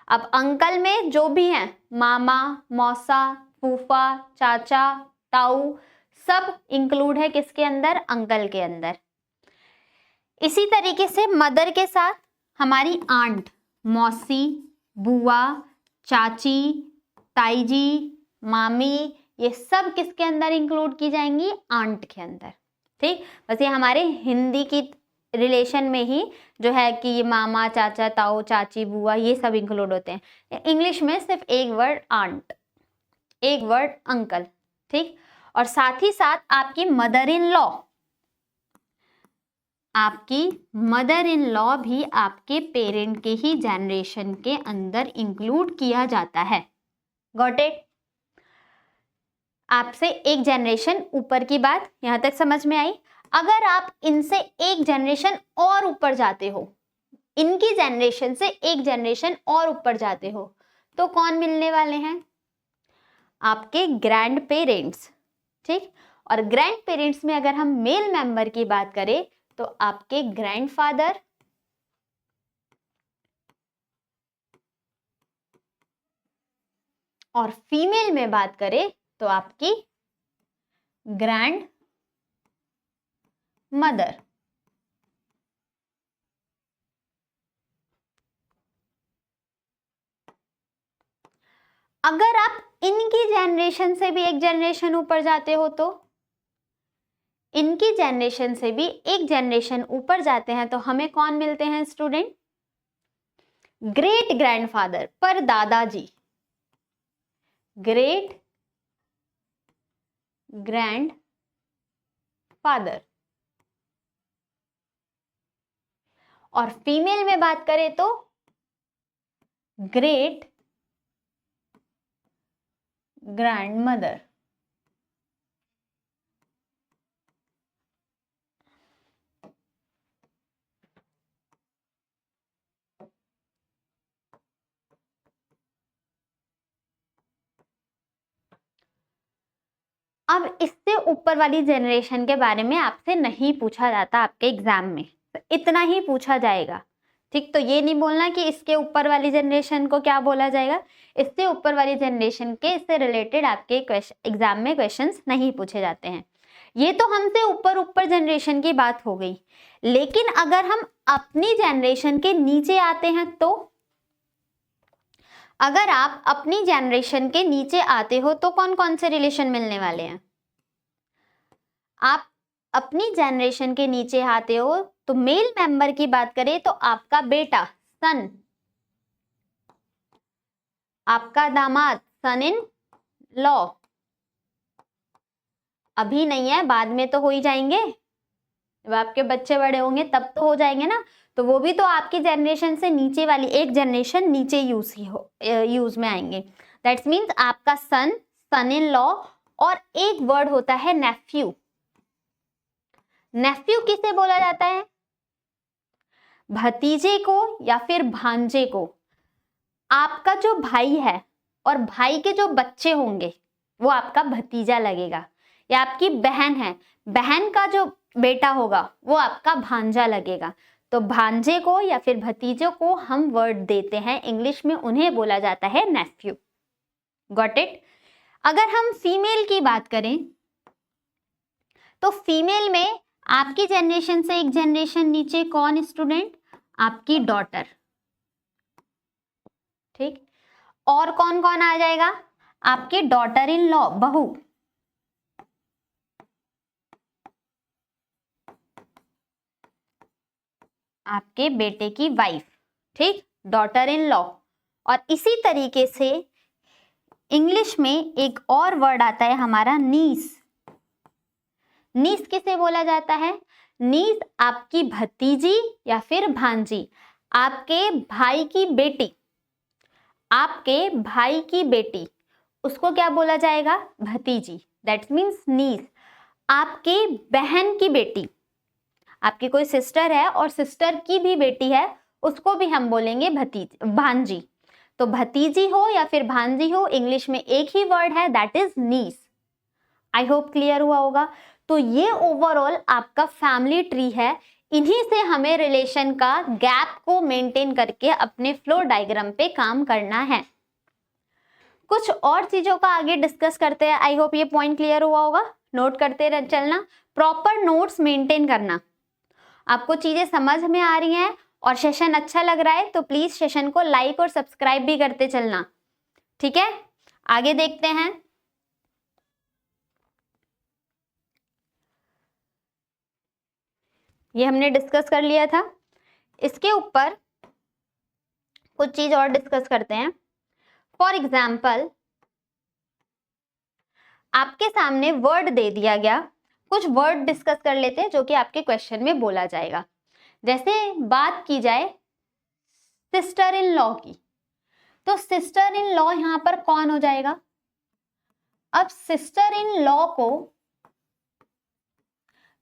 अब अंकल में जो भी हैं, मामा, मौसा, फूफा, चाचा, ताऊ, सब इंक्लूड है किसके अंदर? अंकल के अंदर। इसी तरीके से मदर के साथ हमारी आंट, मौसी, बुआ, चाची, ताई जी, मामी, ये सब किसके अंदर इंक्लूड की जाएंगी? आंट के अंदर। ठीक, बस ये हमारे हिंदी की रिलेशन में ही जो है कि ये मामा, चाचा, ताऊ, चाची, बुआ ये सब इंक्लूड होते हैं। इंग्लिश में सिर्फ एक वर्ड आंट, एक वर्ड अंकल। ठीक, और साथ ही साथ आपकी मदर इन लॉ, आपकी मदर इन लॉ भी आपके पेरेंट के ही जनरेशन के अंदर इंक्लूड किया जाता है। Got it? आपसे एक जनरेशन ऊपर की बात यहां तक समझ में आई। अगर आप इनसे एक जनरेशन और ऊपर जाते हो, इनकी जनरेशन से एक जनरेशन और ऊपर जाते हो, तो कौन मिलने वाले हैं? आपके ग्रैंड पेरेंट्स। ठीक, और ग्रैंड पेरेंट्स में अगर हम मेल मेंबर की बात करें तो आपके ग्रैंडफादर और फीमेल में बात करें तो आपकी ग्रैंड मदर। अगर आप इनकी जनरेशन से भी एक जनरेशन ऊपर जाते हो तो इनकी जनरेशन से भी एक जनरेशन ऊपर जाते हैं तो हमें कौन मिलते हैं स्टूडेंट? ग्रेट ग्रैंडफादर, पर दादाजी, ग्रेट ग्रैंड फादर। और फीमेल में बात करें तो ग्रेट ग्रैंड मदर। अब इससे ऊपर वाली जनरेशन के बारे में आपसे नहीं पूछा जाता आपके एग्जाम में, तो इतना ही पूछा जाएगा, ठीक। तो ये नहीं बोलना कि इसके ऊपर वाली जनरेशन को क्या बोला जाएगा, इससे ऊपर वाली जनरेशन के इससे रिलेटेड आपके एग्जाम में क्वेश्चंस नहीं पूछे जाते हैं। ये तो हमसे ऊपर ऊपर जनरेशन की बात हो गई, लेकिन अगर हम अपनी जनरेशन के नीचे आते हैं तो अगर आप अपनी जनरेशन के नीचे आते हो तो कौन कौन से रिलेशन मिलने वाले हैं? आप अपनी जनरेशन के नीचे आते हो तो मेल मेंबर की बात करें तो आपका बेटा सन, आपका दामाद सन इन लॉ, अभी नहीं है, बाद में तो हो ही जाएंगे, जब आपके बच्चे बड़े होंगे तब तो हो जाएंगे ना, तो वो भी तो आपकी जनरेशन से नीचे वाली एक जनरेशन नीचे यूज में आएंगे। दैट्स मीन्स आपका सन, सन इन लॉ, और एक वर्ड होता है नेफ्यू। नेफ्यू किसे बोला जाता है? भतीजे को या फिर भांजे को। आपका जो भाई है और भाई के जो बच्चे होंगे वो आपका भतीजा लगेगा, या आपकी बहन है, बहन का जो बेटा होगा वो आपका भांजा लगेगा। तो भांजे को या फिर भतीजों को हम वर्ड देते हैं इंग्लिश में, उन्हें बोला जाता है नेफ्यू। Got it? अगर हम फीमेल की बात करें तो फीमेल में आपकी जनरेशन से एक जनरेशन नीचे कौन स्टूडेंट? आपकी डॉटर, ठीक। और कौन कौन आ जाएगा? आपके डॉटर इन लॉ, बहू, आपके बेटे की वाइफ, ठीक, डॉटर इन लॉ। और इसी तरीके से इंग्लिश में एक और वर्ड आता है हमारा नीस। नीस किसे बोला जाता है? नीस आपकी भतीजी या फिर भांजी, आपके भाई की बेटी, आपके भाई की बेटी, उसको क्या बोला जाएगा? भतीजी। दैट मीन्स नीस। आपके बहन की बेटी, आपकी कोई सिस्टर है और सिस्टर की भी बेटी है, उसको भी हम बोलेंगे भांजी। तो भतीजी हो या फिर भांजी हो, इंग्लिश में एक ही वर्ड है, that is niece. I hope clear हुआ होगा। तो ये ओवरऑल आपका फैमिली ट्री है। इन्हीं से हमें रिलेशन का गैप को मेंटेन करके अपने फ्लो डायग्राम पे काम करना है। कुछ और चीजों का आगे डिस्कस करते हैं। आई होप ये पॉइंट क्लियर हुआ होगा। नोट करते चलना, प्रॉपर नोट्स मेंटेन करना। आपको चीजें समझ में आ रही हैं और सेशन अच्छा लग रहा है तो प्लीज सेशन को लाइक और सब्सक्राइब भी करते चलना, ठीक है। आगे देखते हैं। ये हमने डिस्कस कर लिया था। इसके ऊपर कुछ चीज और डिस्कस करते हैं। फॉर एग्जाम्पल, आपके सामने वर्ड दे दिया गया, कुछ वर्ड डिस्कस कर लेते हैं जो कि आपके क्वेश्चन में बोला जाएगा। जैसे बात की जाए सिस्टर इन लॉ की, तो सिस्टर इन लॉ यहां पर कौन हो जाएगा? अब सिस्टर इन लॉ को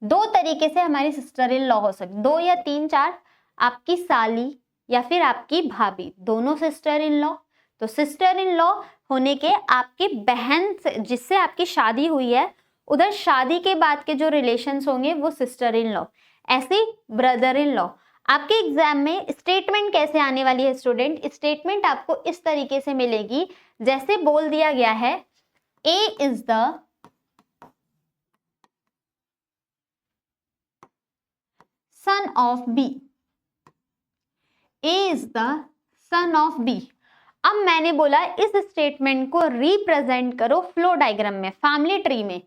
दो तरीके से हमारी सिस्टर इन लॉ हो सकती, दो या तीन चार, आपकी साली या फिर आपकी भाभी, दोनों सिस्टर इन लॉ। तो सिस्टर इन लॉ होने के आपकी बहन से जिससे आपकी शादी हुई है, उधर शादी के बाद के जो रिलेशंस होंगे वो सिस्टर इन लॉ। ऐसे ब्रदर इन लॉ। आपके एग्जाम में स्टेटमेंट कैसे आने वाली है स्टूडेंट? स्टेटमेंट आपको इस तरीके से मिलेगी, जैसे बोल दिया गया है A is the son of B, A is the son of B। अब मैंने बोला इस स्टेटमेंट को रिप्रेजेंट करो फ्लो डायग्राम में, फैमिली ट्री में।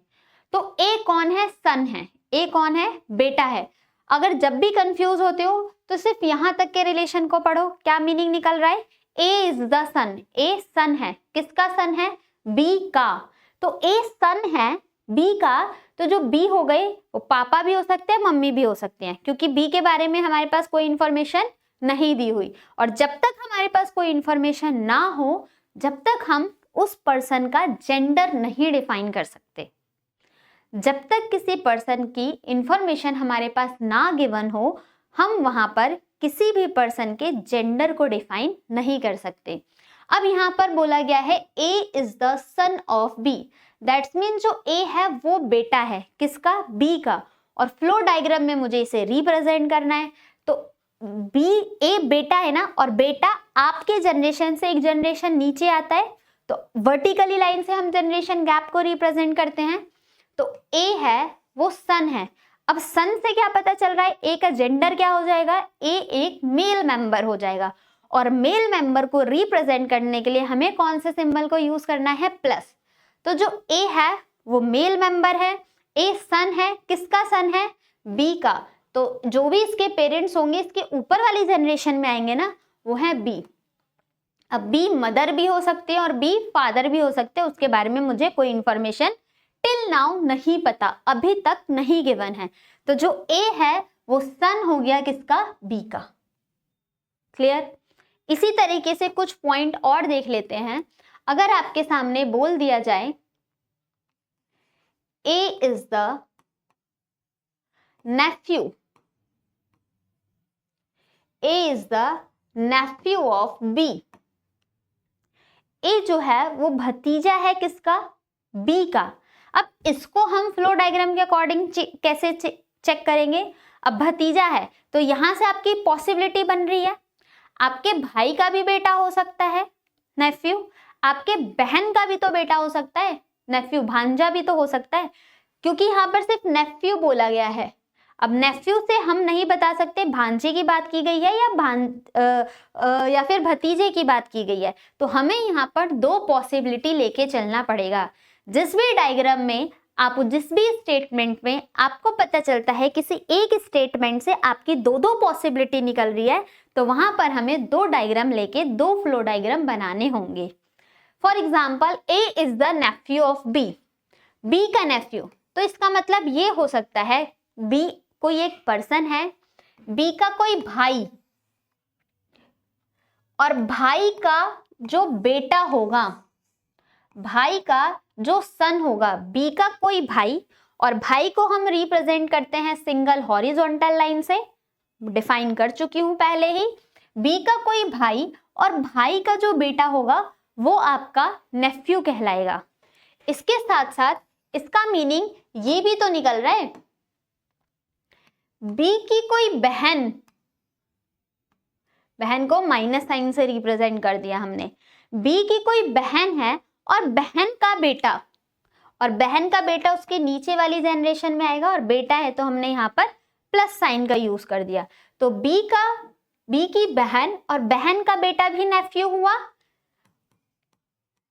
तो A कौन है? सन है। A कौन है? बेटा है। अगर जब भी कंफ्यूज होते हो तो सिर्फ यहां तक के रिलेशन को पढ़ो, क्या मीनिंग निकल रहा है? A is the son, A son है। किसका सन है? B का। तो A सन है B का, तो जो B हो गए वो पापा भी हो सकते हैं, मम्मी भी हो सकते हैं, क्योंकि B के बारे में हमारे पास कोई इंफॉर्मेशन नहीं दी हुई। और जब तक हमारे पास कोई इंफॉर्मेशन ना हो, जब तक हम उस पर्सन का जेंडर नहीं डिफाइन कर सकते। जब तक किसी पर्सन की इंफॉर्मेशन हमारे पास ना गिवन हो, हम वहां पर किसी भी पर्सन के जेंडर को डिफाइन नहीं कर सकते। अब यहाँ पर बोला गया है A is the son of B, that's mean जो A है वो बेटा है। किसका? B का। और फ्लो डायग्राम में मुझे इसे रिप्रेजेंट करना है, तो A बेटा है ना, और बेटा आपके जनरेशन से एक जनरेशन नीचे आता है, तो वर्टिकली लाइन से हम जनरेशन गैप को रिप्रेजेंट करते हैं। तो A है वो सन है। अब सन से क्या पता चल रहा है? A का जेंडर क्या हो जाएगा? A एक मेल मेंबर हो जाएगा। और मेल मेंबर को रिप्रेजेंट करने के लिए हमें कौन से सिंबल को यूज करना है? प्लस। तो जो A है वो मेल मेंबर है, A सन है। किसका सन है? B का। तो जो भी इसके पेरेंट्स होंगे इसके ऊपर वाली जनरेशन में आएंगे ना, वो है B। अब B मदर भी हो सकते हैं और B फादर भी हो सकते हैं, उसके बारे में मुझे कोई इंफॉर्मेशन टिल नाउ नहीं पता, अभी तक नहीं गिवन है। तो जो A है वो सन हो गया किसका? B का। क्लियर? इसी तरीके से कुछ पॉइंट और देख लेते हैं। अगर आपके सामने बोल दिया जाए A is the nephew, A is the nephew of B। A जो है वो भतीजा है किसका? B का। अब इसको हम फ्लो डायग्राम के अकॉर्डिंग कैसे चेक करेंगे? अब भतीजा है तो यहां से आपकी पॉसिबिलिटी बन रही है, आपके भाई का भी बेटा हो सकता है नेफ्यू, आपके बहन का भी तो बेटा हो सकता है नेफ्यू, भांजा भी तो हो सकता है, क्योंकि यहाँ पर सिर्फ नेफ्यू बोला गया है। अब नेफ्यू से हम नहीं बता सकते भांजे की बात की गई है या फिर भतीजे की बात की गई है। तो हमें यहाँ पर दो पॉसिबिलिटी लेके चलना पड़ेगा। जिस भी डायग्राम में आप, जिस भी स्टेटमेंट में आपको पता चलता है किसी एक स्टेटमेंट से आपकी दो दो पॉसिबिलिटी निकल रही है, तो वहां पर हमें दो डायग्राम लेके दो फ्लो डायग्राम बनाने होंगे। For example A is the nephew of B, B का नेफ्यू, तो इसका मतलब ये हो सकता है B कोई एक पर्सन है, B का कोई भाई, और भाई का जो बेटा होगा, भाई का जो सन होगा, B का कोई भाई, और भाई को हम रिप्रेजेंट करते हैं सिंगल हॉरिजॉन्टल लाइन से, डिफाइन कर चुकी हूं पहले ही। B का कोई भाई और भाई का जो बेटा होगा वो आपका नेफ्यू कहलाएगा। इसके साथ साथ इसका मीनिंग ये भी तो निकल रहा है, B की कोई बहन, बहन को माइनस साइन से रिप्रेजेंट कर दिया हमने, B की कोई बहन है और बहन का बेटा, और बहन का बेटा उसके नीचे वाली जनरेशन में आएगा, और बेटा है तो हमने यहाँ पर प्लस साइन का यूज कर दिया। तो B की बहन और बहन का बेटा भी नेफ्यू हुआ,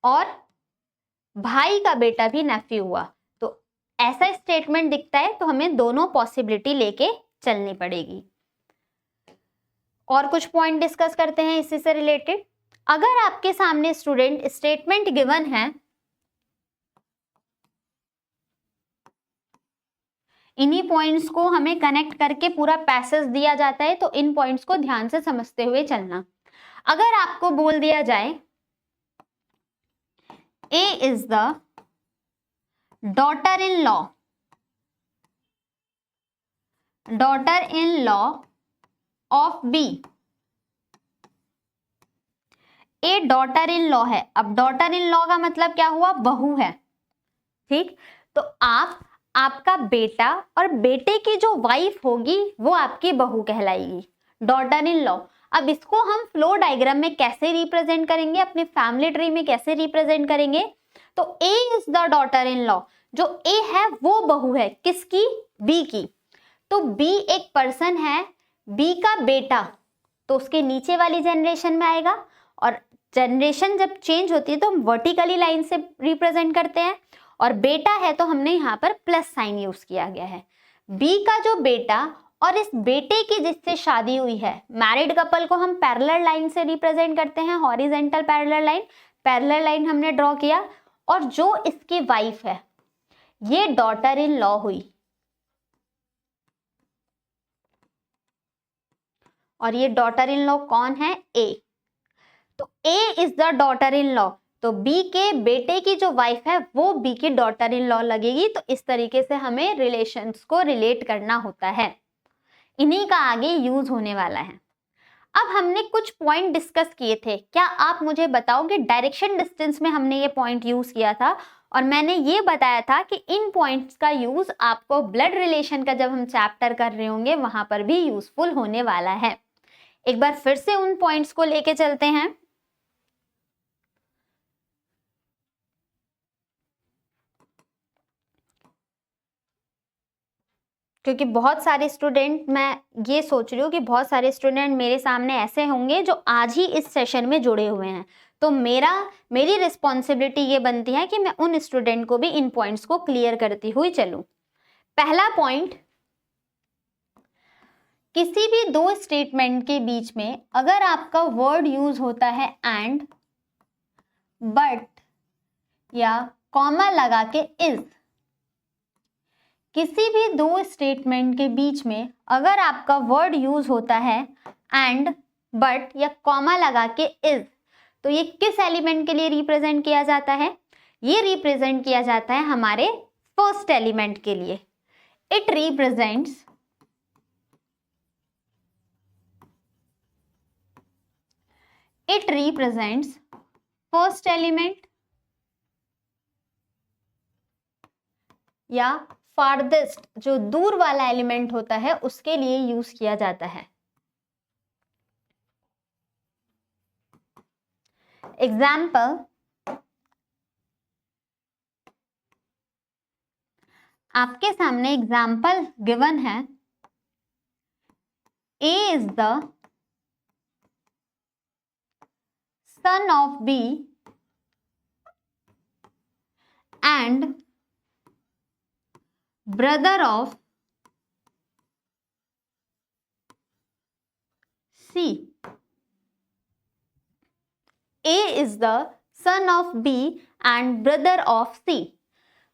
और भाई का बेटा भी नेफ्यू हुआ। तो ऐसा स्टेटमेंट दिखता है, तो हमें दोनों पॉसिबिलिटी लेके चलनी पड़ेगी। और कुछ पॉइंट डिस्कस करते हैं इसी से रिलेटेड। अगर आपके सामने स्टूडेंट स्टेटमेंट गिवन है, इन्हीं पॉइंट्स को हमें कनेक्ट करके पूरा पैसेज दिया जाता है, तो इन पॉइंट्स को ध्यान से समझते हुए चलना। अगर आपको बोल दिया जाए A is the daughter in law of B, A daughter in law है। अब डॉटर इन लॉ का मतलब क्या हुआ? बहू है, ठीक। तो आपका बेटा और बेटे की जो वाइफ होगी वो आपकी बहू कहलाएगी, डॉटर इन लॉ। अब इसको हम फ्लो डायग्राम में कैसे रिप्रेजेंट करेंगे, अपने फैमिली ट्री में कैसे रिप्रेजेंट करेंगे? तो A is the daughter in law, जो A है वो बहू है किसकी? B की। तो B एक पर्सन है, B का बेटा, तो उसके नीचे वाली जनरेशन में आएगा, और जनरेशन जब चेंज होती है तो हम वर्टिकली लाइन से रिप्रेजेंट करते हैं, और बेटा है तो हमने यहाँ पर प्लस साइन यूज किया गया है। B का जो बेटा और इस बेटे की जिससे शादी हुई है, मैरिड कपल को हम पैरेलल लाइन से रिप्रेजेंट करते हैं, हॉरिजेंटल पैरेलल लाइन हमने ड्रॉ किया, और जो इसकी वाइफ है ये डॉटर इन लॉ हुई, और ये डॉटर इन लॉ कौन है? A। तो A is the daughter in law, तो B के बेटे की जो वाइफ है वो B की डॉटर इन लॉ लगेगी। तो इस तरीके से हमें रिलेशंस को रिलेट करना होता है, इन्हीं का आगे यूज होने वाला है। अब हमने कुछ पॉइंट डिस्कस किए थे, क्या आप मुझे बताओगे? डायरेक्शन डिस्टेंस में हमने ये पॉइंट यूज किया था, और मैंने ये बताया था कि इन पॉइंट्स का यूज आपको ब्लड रिलेशन का जब हम चैप्टर कर रहे होंगे वहां पर भी यूजफुल होने वाला है। एक बार फिर से उन पॉइंट्स को लेके चलते हैं। क्योंकि बहुत सारे स्टूडेंट, मैं ये सोच रही हूँ कि बहुत सारे स्टूडेंट मेरे सामने ऐसे होंगे जो आज ही इस सेशन में जुड़े हुए हैं, तो मेरी रिस्पॉन्सिबिलिटी ये बनती है कि मैं उन स्टूडेंट को भी इन पॉइंट्स को क्लियर करती हुई चलूं। पहला पॉइंट, किसी भी दो स्टेटमेंट के बीच में अगर आपका वर्ड यूज होता है एंड, बट या कॉमा लगा के इज, किसी भी दो स्टेटमेंट के बीच में अगर आपका वर्ड यूज होता है एंड, बट या कॉमा लगा के इज, तो ये किस एलिमेंट के लिए रिप्रेजेंट किया जाता है? ये रिप्रेजेंट किया जाता है हमारे फर्स्ट एलिमेंट के लिए। इट रिप्रेजेंट्स फर्स्ट एलिमेंट या फारदेस्ट, जो दूर वाला एलिमेंट होता है उसके लिए यूज किया जाता है। एग्जाम्पल, आपके सामने एग्जाम्पल गिवन है, A is the son of B and brother of C. A is the son of B and brother of C.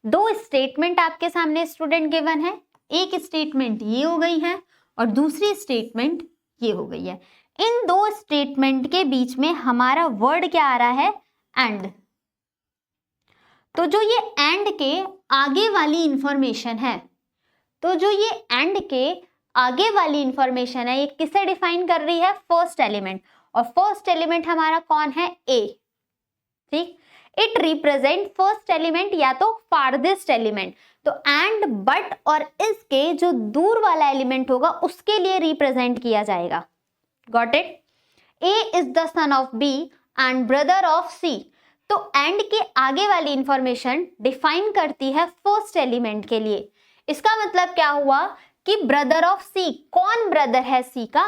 दो स्टेटमेंट आपके सामने स्टूडेंट गिवन है, एक स्टेटमेंट ये हो गई है और दूसरी स्टेटमेंट ये हो गई है। इन दो स्टेटमेंट के बीच में हमारा वर्ड क्या आ रहा है? एंड। तो जो ये एंड के आगे वाली इंफॉर्मेशन है, ये किसे डिफाइन कर रही है? फर्स्ट एलिमेंट, और फर्स्ट एलिमेंट हमारा कौन है? A। ठीक, इट रिप्रेजेंट फर्स्ट एलिमेंट या तो फारदेस्ट एलिमेंट, तो एंड, बट और इसके जो दूर वाला एलिमेंट होगा उसके लिए रिप्रेजेंट किया जाएगा। Got it? A is the son of B and brother of C। तो एंड के आगे वाली इंफॉर्मेशन डिफाइन करती है फर्स्ट एलिमेंट के लिए। इसका मतलब क्या हुआ कि ब्रदर ऑफ C, कौन ब्रदर है C का?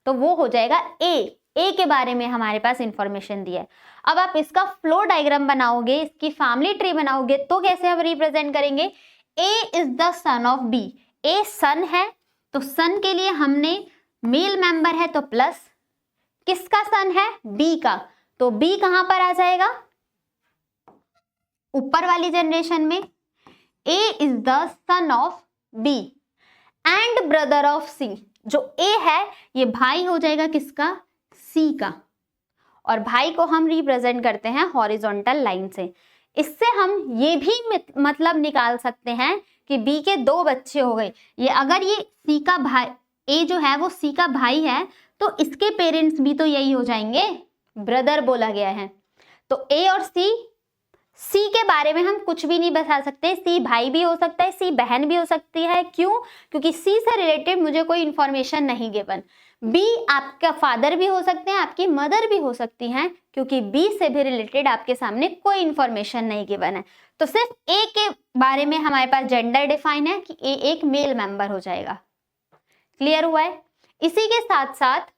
तो वो हो जाएगा A के बारे में हमारे पास इंफॉर्मेशन दी है। अब आप इसका फ्लो डायग्राम बनाओगे, इसकी फैमिली ट्री बनाओगे, तो कैसे हम रिप्रेजेंट करेंगे? A is the son of B। A son है, तो सन के लिए हमने मेल मेंबर है तो प्लस, किसका सन है? B का, तो B कहां पर आ जाएगा? ऊपर वाली जनरेशन में। A is the son of B and brother of C। जो A है ये भाई हो जाएगा किसका? C का, और भाई को हम रिप्रेजेंट करते हैं हॉरिजॉन्टल लाइन से। इससे हम ये भी मतलब निकाल सकते हैं कि B के दो बच्चे हो गए। ये अगर ये C का भाई, A जो है वो C का भाई है, तो इसके पेरेंट्स भी तो यही हो जाएंगे, ब्रदर बोला गया है। तो A और C के बारे में हम कुछ भी नहीं बता सकते। C भाई भी हो सकता है, C बहन भी हो सकती है। क्यों? क्योंकि C से रिलेटेड मुझे कोई इंफॉर्मेशन नहीं गिवन। बी आपका फादर भी हो सकते हैं, आपकी मदर भी हो सकती हैं, क्योंकि बी से भी रिलेटेड आपके सामने कोई इंफॉर्मेशन नहीं गिवन है। तो सिर्फ ए के बारे में हमारे पास जेंडर डिफाइन है कि ए एक मेल मेंबर हो जाएगा। क्लियर हुआ है? इसी के साथ साथ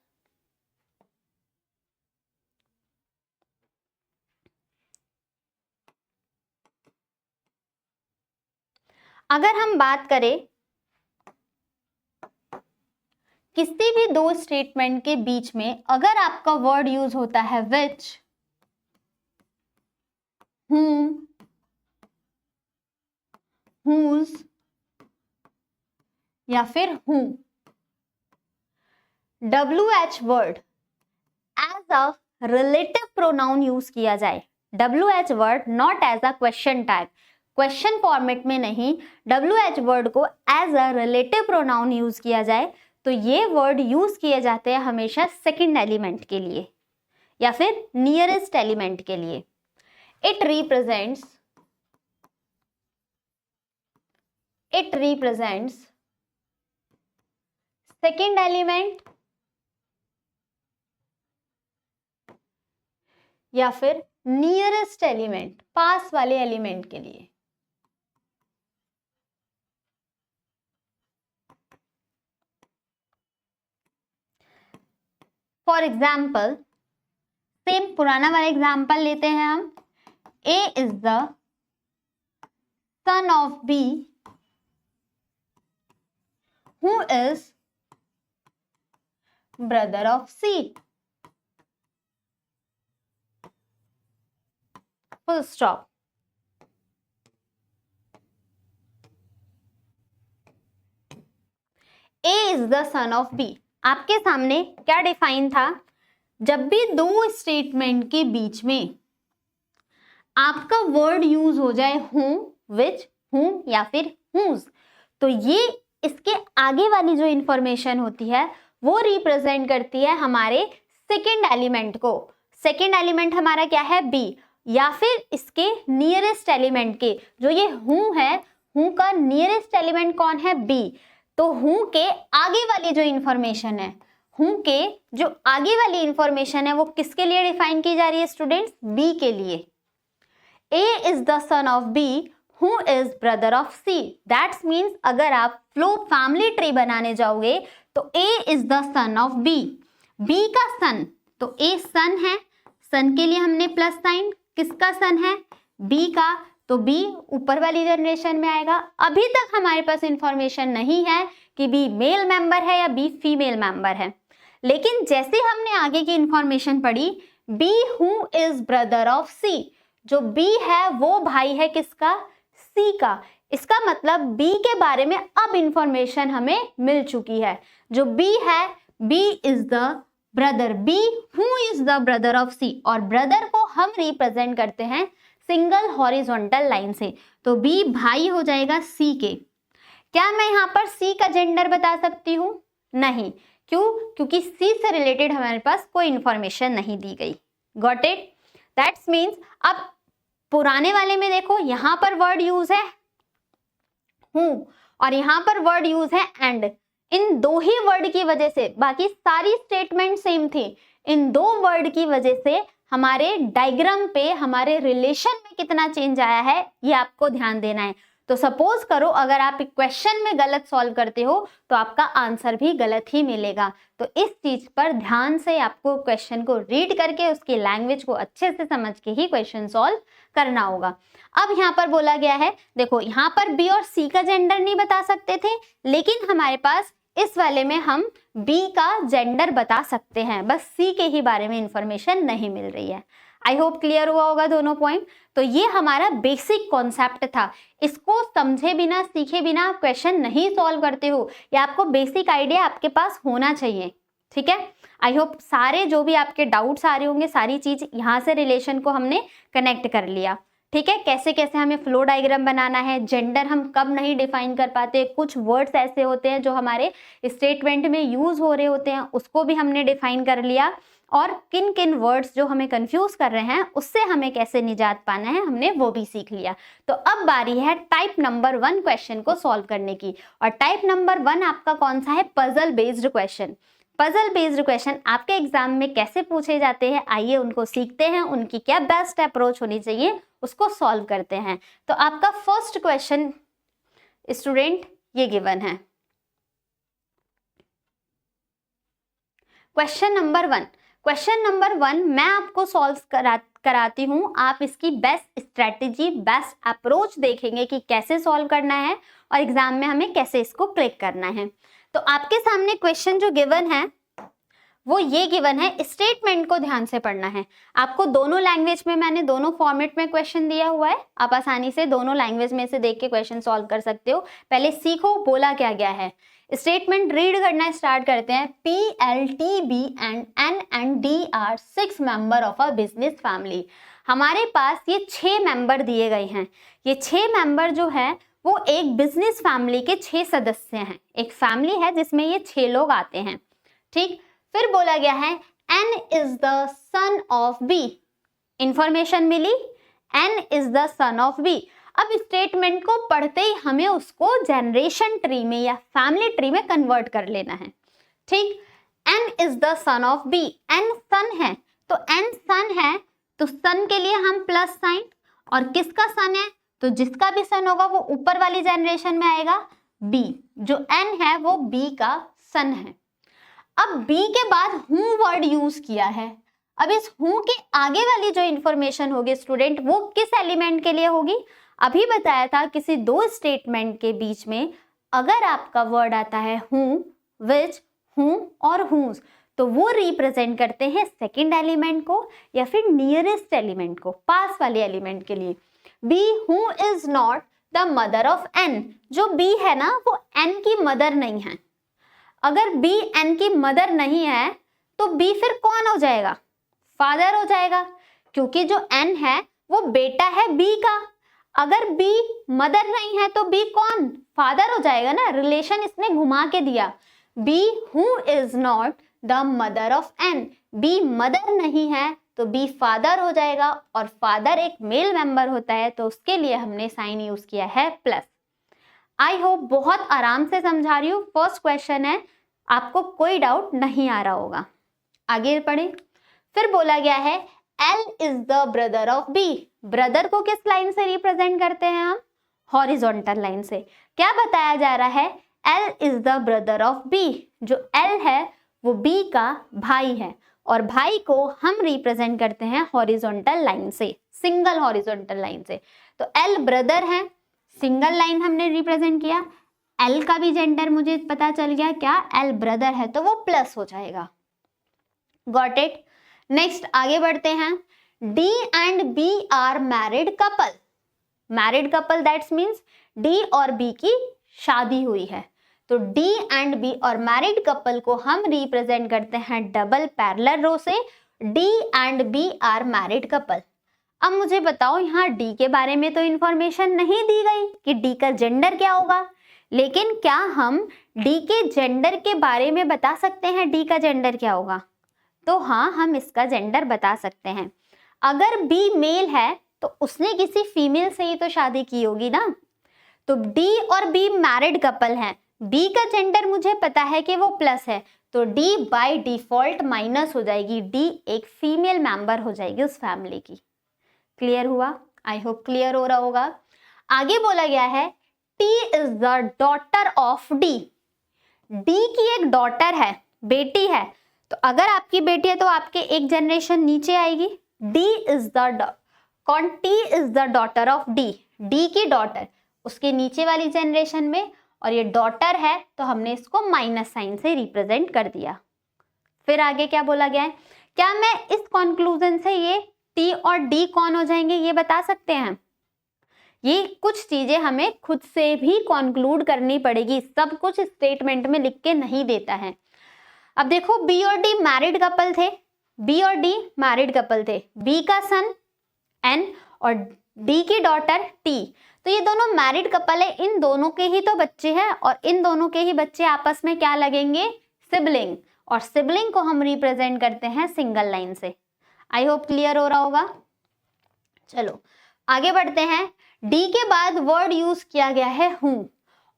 अगर हम बात करें किसी भी दो स्टेटमेंट के बीच में अगर आपका वर्ड यूज होता है विच, whom, whose या फिर who, WH word as a relative pronoun use किया जाए। WH word not as a question tag, question format में नहीं, WH वर्ड को as a relative pronoun use किया जाए तो ये वर्ड यूज किए जाते हैं हमेशा सेकंड एलिमेंट के लिए या फिर नियरेस्ट एलिमेंट के लिए। इट रिप्रेजेंट्स सेकंड एलिमेंट या फिर नियरेस्ट एलिमेंट, पास वाले एलिमेंट के लिए। फॉर एग्जाम्पल, सेम पुराना वाला एग्जाम्पल लेते हैं हम। A is the son of B who is brother of C. Full stop. A is the son of B, आपके सामने क्या डिफाइन था? जब भी दो स्टेटमेंट के बीच में आपका वर्ड यूज हो जाए हूं, विच, हूम या फिर हूज, तो ये इसके आगे वाली जो इंफॉर्मेशन होती है वो रिप्रेजेंट करती है हमारे सेकंड एलिमेंट को। सेकंड एलिमेंट हमारा क्या है? बी, या फिर इसके नियरेस्ट एलिमेंट के, जो ये हूं है, हूं का नियरेस्ट एलिमेंट कौन है? बी। तो हूं के आगे वाली जो इंफॉर्मेशन है, हूं के जो आगे वाली इंफॉर्मेशन है वो किसके लिए डिफाइन की जा रही है स्टूडेंट्स? बी के लिए। A is the son of B who is brother of C. That's means अगर आप फ्लो फैमिली ट्री बनाने जाओगे तो A is the son of B, B का सन, तो ए सन है, सन के लिए हमने प्लस साइन, किसका सन है? बी का, तो बी ऊपर वाली जनरेशन में आएगा। अभी तक हमारे पास इंफॉर्मेशन नहीं है कि बी मेल मेंबर है या बी फीमेल मेंबर है, लेकिन जैसे हमने आगे की इंफॉर्मेशन पढ़ी, B who is brother of C, जो बी है वो भाई है किसका? सी का। इसका मतलब बी के बारे में अब इंफॉर्मेशन हमें मिल चुकी है। जो बी है, B is the brother, B who is the brother of C, और ब्रदर को हम रिप्रेजेंट करते हैं सिंगल हॉरिजॉन्टल लाइन से, तो बी भाई हो जाएगा सी के। क्या मैं यहाँ पर सी का जेंडर बता सकती हूँ? नहीं। क्यों? क्योंकि सी से रिलेटेड हमारे पास कोई इंफॉर्मेशन नहीं दी गई। Got it? दैट्स मीन्स अब पुराने वाले में देखो, यहाँ पर वर्ड यूज है हूँ और यहाँ पर वर्ड यूज है एंड। इन दो ही वर्ड की वजह से, बाकी सारी स्टेटमेंट सेम थी, इन दो वर्ड की वजह से हमारे डायग्राम पे, हमारे रिलेशन में कितना चेंज आया है ये आपको ध्यान देना है। तो सपोज करो अगर आप क्वेश्चन में गलत सॉल्व करते हो तो आपका आंसर भी गलत ही मिलेगा। तो इस चीज पर ध्यान से आपको क्वेश्चन को रीड करके उसकी लैंग्वेज को अच्छे से समझ के ही क्वेश्चन सॉल्व करना होगा। अब यहाँ पर बोला गया है, देखो यहाँ पर बी और सी का जेंडर नहीं बता सकते थे, लेकिन हमारे पास इस वाले में हम बी का जेंडर बता सकते हैं, बस सी के ही बारे में इंफॉर्मेशन नहीं मिल रही है। आई होप क्लियर हुआ होगा दोनों पॉइंट। तो ये हमारा बेसिक कॉन्सेप्ट था, इसको समझे बिना, सीखे बिना क्वेश्चन नहीं सॉल्व करते हो, या आपको बेसिक आइडिया आपके पास होना चाहिए। ठीक है, आई होप सारे जो भी आपके डाउट्स आ रहे होंगे, सारी चीज यहाँ से रिलेशन को हमने कनेक्ट कर लिया। ठीक है, कैसे कैसे हमें फ्लो डायग्राम बनाना है, जेंडर हम कब नहीं डिफाइन कर पाते, कुछ वर्ड्स ऐसे होते हैं जो हमारे स्टेटमेंट में यूज हो रहे होते हैं, उसको भी हमने डिफाइन कर लिया, और किन किन वर्ड्स जो हमें कंफ्यूज कर रहे हैं उससे हमें कैसे निजात पाना है हमने वो भी सीख लिया। तो अब बारी है टाइप नंबर 1 क्वेश्चन को सॉल्व करने की, और टाइप नंबर 1 आपका कौन सा है? Puzzle based question. Puzzle based question आपके एग्जाम में कैसे पूछे जाते हैं, आइए उनको सीखते हैं, उनकी क्या बेस्ट अप्रोच होनी चाहिए उसको सॉल्व करते हैं। तो आपका फर्स्ट क्वेश्चन स्टूडेंट ये गिवन है, क्वेश्चन नंबर वन मैं आपको सॉल्व कराती हूँ। आप इसकी बेस्ट स्ट्रेटेजी, बेस्ट अप्रोच देखेंगे कि कैसे सॉल्व करना है और एग्जाम में हमें कैसे इसको क्लिक करना है। तो आपके सामने क्वेश्चन जो गिवन है वो ये गिवन है, स्टेटमेंट को ध्यान से पढ़ना है। आपको दोनों लैंग्वेज में, मैंने दोनों फॉर्मेट में क्वेश्चन दिया हुआ है, आप आसानी से दोनों लैंग्वेज में से देख के क्वेश्चन सॉल्व कर सकते हो। पहले सीखो बोला क्या गया है। स्टेटमेंट रीड करना स्टार्ट करते हैं। P, L, T, B and N and D are 6 member of a business family. हमारे पास ये 6 मेंबर दिए गए हैं। ये 6 मेंबर जो है वो एक बिजनेस फैमिली के 6 सदस्य हैं। एक फैमिली है जिसमें ये 6 लोग आते हैं, ठीक। फिर बोला गया है N is the son of B। Information मिली, N is the son of B। अब स्टेटमेंट को पढ़ते ही हमें उसको जनरेशन ट्री में या फैमिली ट्री में कन्वर्ट कर लेना है, ठीक। N is the son of B, N सन है, तो N सन है तो सन के लिए हम प्लस साइन, और किसका सन है तो जिसका भी सन होगा वो ऊपर वाली जनरेशन में आएगा B। जो N है वो B का सन है। अब B के बाद हूँ वर्ड यूज किया है। अब इस हूँ के आगे वाली जो इंफॉर्मेशन होगी स्टूडेंट वो किस एलिमेंट के लिए होगी? अभी बताया था किसी दो स्टेटमेंट के बीच में अगर आपका वर्ड आता है हूँ, विच, हूँ और हूज, तो वो रिप्रेजेंट करते हैं सेकंड एलिमेंट को या फिर नियरेस्ट एलिमेंट को, पास वाले एलिमेंट के लिए। B who is not the mother of N, जो बी है ना वो एन की मदर नहीं है। अगर बी एन की मदर नहीं है तो बी फिर कौन हो जाएगा? फादर हो जाएगा, क्योंकि जो एन है वो बेटा है बी का। अगर बी मदर नहीं है तो बी कौन? फादर हो जाएगा ना। रिलेशन इसने घुमा के दिया। B who is not the mother of N, B mother नहीं है तो बी फादर हो जाएगा, और फादर एक मेल मेंबर होता है तो उसके लिए हमने साइन यूज किया है प्लस। आई होप बहुत आराम से समझा रही हूँ। फर्स्ट क्वेश्चन है, आपको कोई डाउट नहीं आ रहा होगा। आगे पढ़े। फिर बोला गया है L is the brother of B। Brother को किस लाइन से रिप्रेजेंट करते हैं हम? हॉरिजॉन्टल लाइन से। क्या बताया जा रहा है? L is the brother of B। जो L है वो B का भाई है, और भाई को हम रिप्रेजेंट करते हैं हॉरिजॉन्टल लाइन से, सिंगल हॉरिजॉन्टल लाइन से। तो L ब्रदर है, सिंगल लाइन हमने रिप्रेजेंट किया। L का भी जेंडर मुझे पता चल गया, क्या? L ब्रदर है तो वो प्लस हो जाएगा। Got it. नेक्स्ट आगे बढ़ते हैं। D and B are married couple। Married couple that's means D और B की शादी हुई है। तो D and B और मैरिड कपल को हम रिप्रेजेंट करते हैं डबल पैरेलल रो से। D and B are married couple। अब मुझे बताओ, यहाँ D के बारे में तो इंफॉर्मेशन नहीं दी गई कि D का जेंडर क्या होगा, लेकिन क्या हम D के जेंडर के बारे में बता सकते हैं D का जेंडर क्या होगा? तो हाँ, हम इसका जेंडर बता सकते हैं। अगर B मेल है तो उसने किसी फीमेल से ही तो शादी की होगी ना। तो D और B मैरिड कपल हैं। B का जेंडर मुझे पता है कि वो प्लस है, तो D बाय डिफॉल्ट माइनस हो जाएगी। D एक फीमेल मेंबर हो जाएगी उस फैमिली की। क्लियर हुआ? आई होप क्लियर हो रहा होगा। आगे बोला गया है T is the daughter of D। D की एक डॉटर है, बेटी है। तो अगर आपकी बेटी है तो आपके एक जनरेशन नीचे आएगी। D इज द कौन? T is the daughter of D। D की डॉटर उसके नीचे वाली जनरेशन में, और ये डॉटर है तो हमने इसको माइनस साइन से रिप्रेजेंट कर दिया। फिर आगे क्या बोला गया है? क्या मैं इस कंक्लूजन से ये T और D कौन हो जाएंगे ये बता सकते हैं? ये कुछ चीजें हमें खुद से भी कंक्लूड करनी पड़ेगी, सब कुछ स्टेटमेंट में लिख के नहीं देता है। अब देखो B और D मैरिड कपल थे, B और D मैरिड कपल थे। B का सन N और D की डॉटर T, तो ये दोनों मैरिड कपल है। इन दोनों के ही तो बच्चे हैं, और इन दोनों के ही बच्चे आपस में क्या लगेंगे? सिबलिंग। और सिबलिंग को हम रिप्रेजेंट करते हैं सिंगल लाइन से। आई होप क्लियर हो रहा होगा। चलो आगे बढ़ते हैं। D के बाद वर्ड यूज किया गया है हूँ,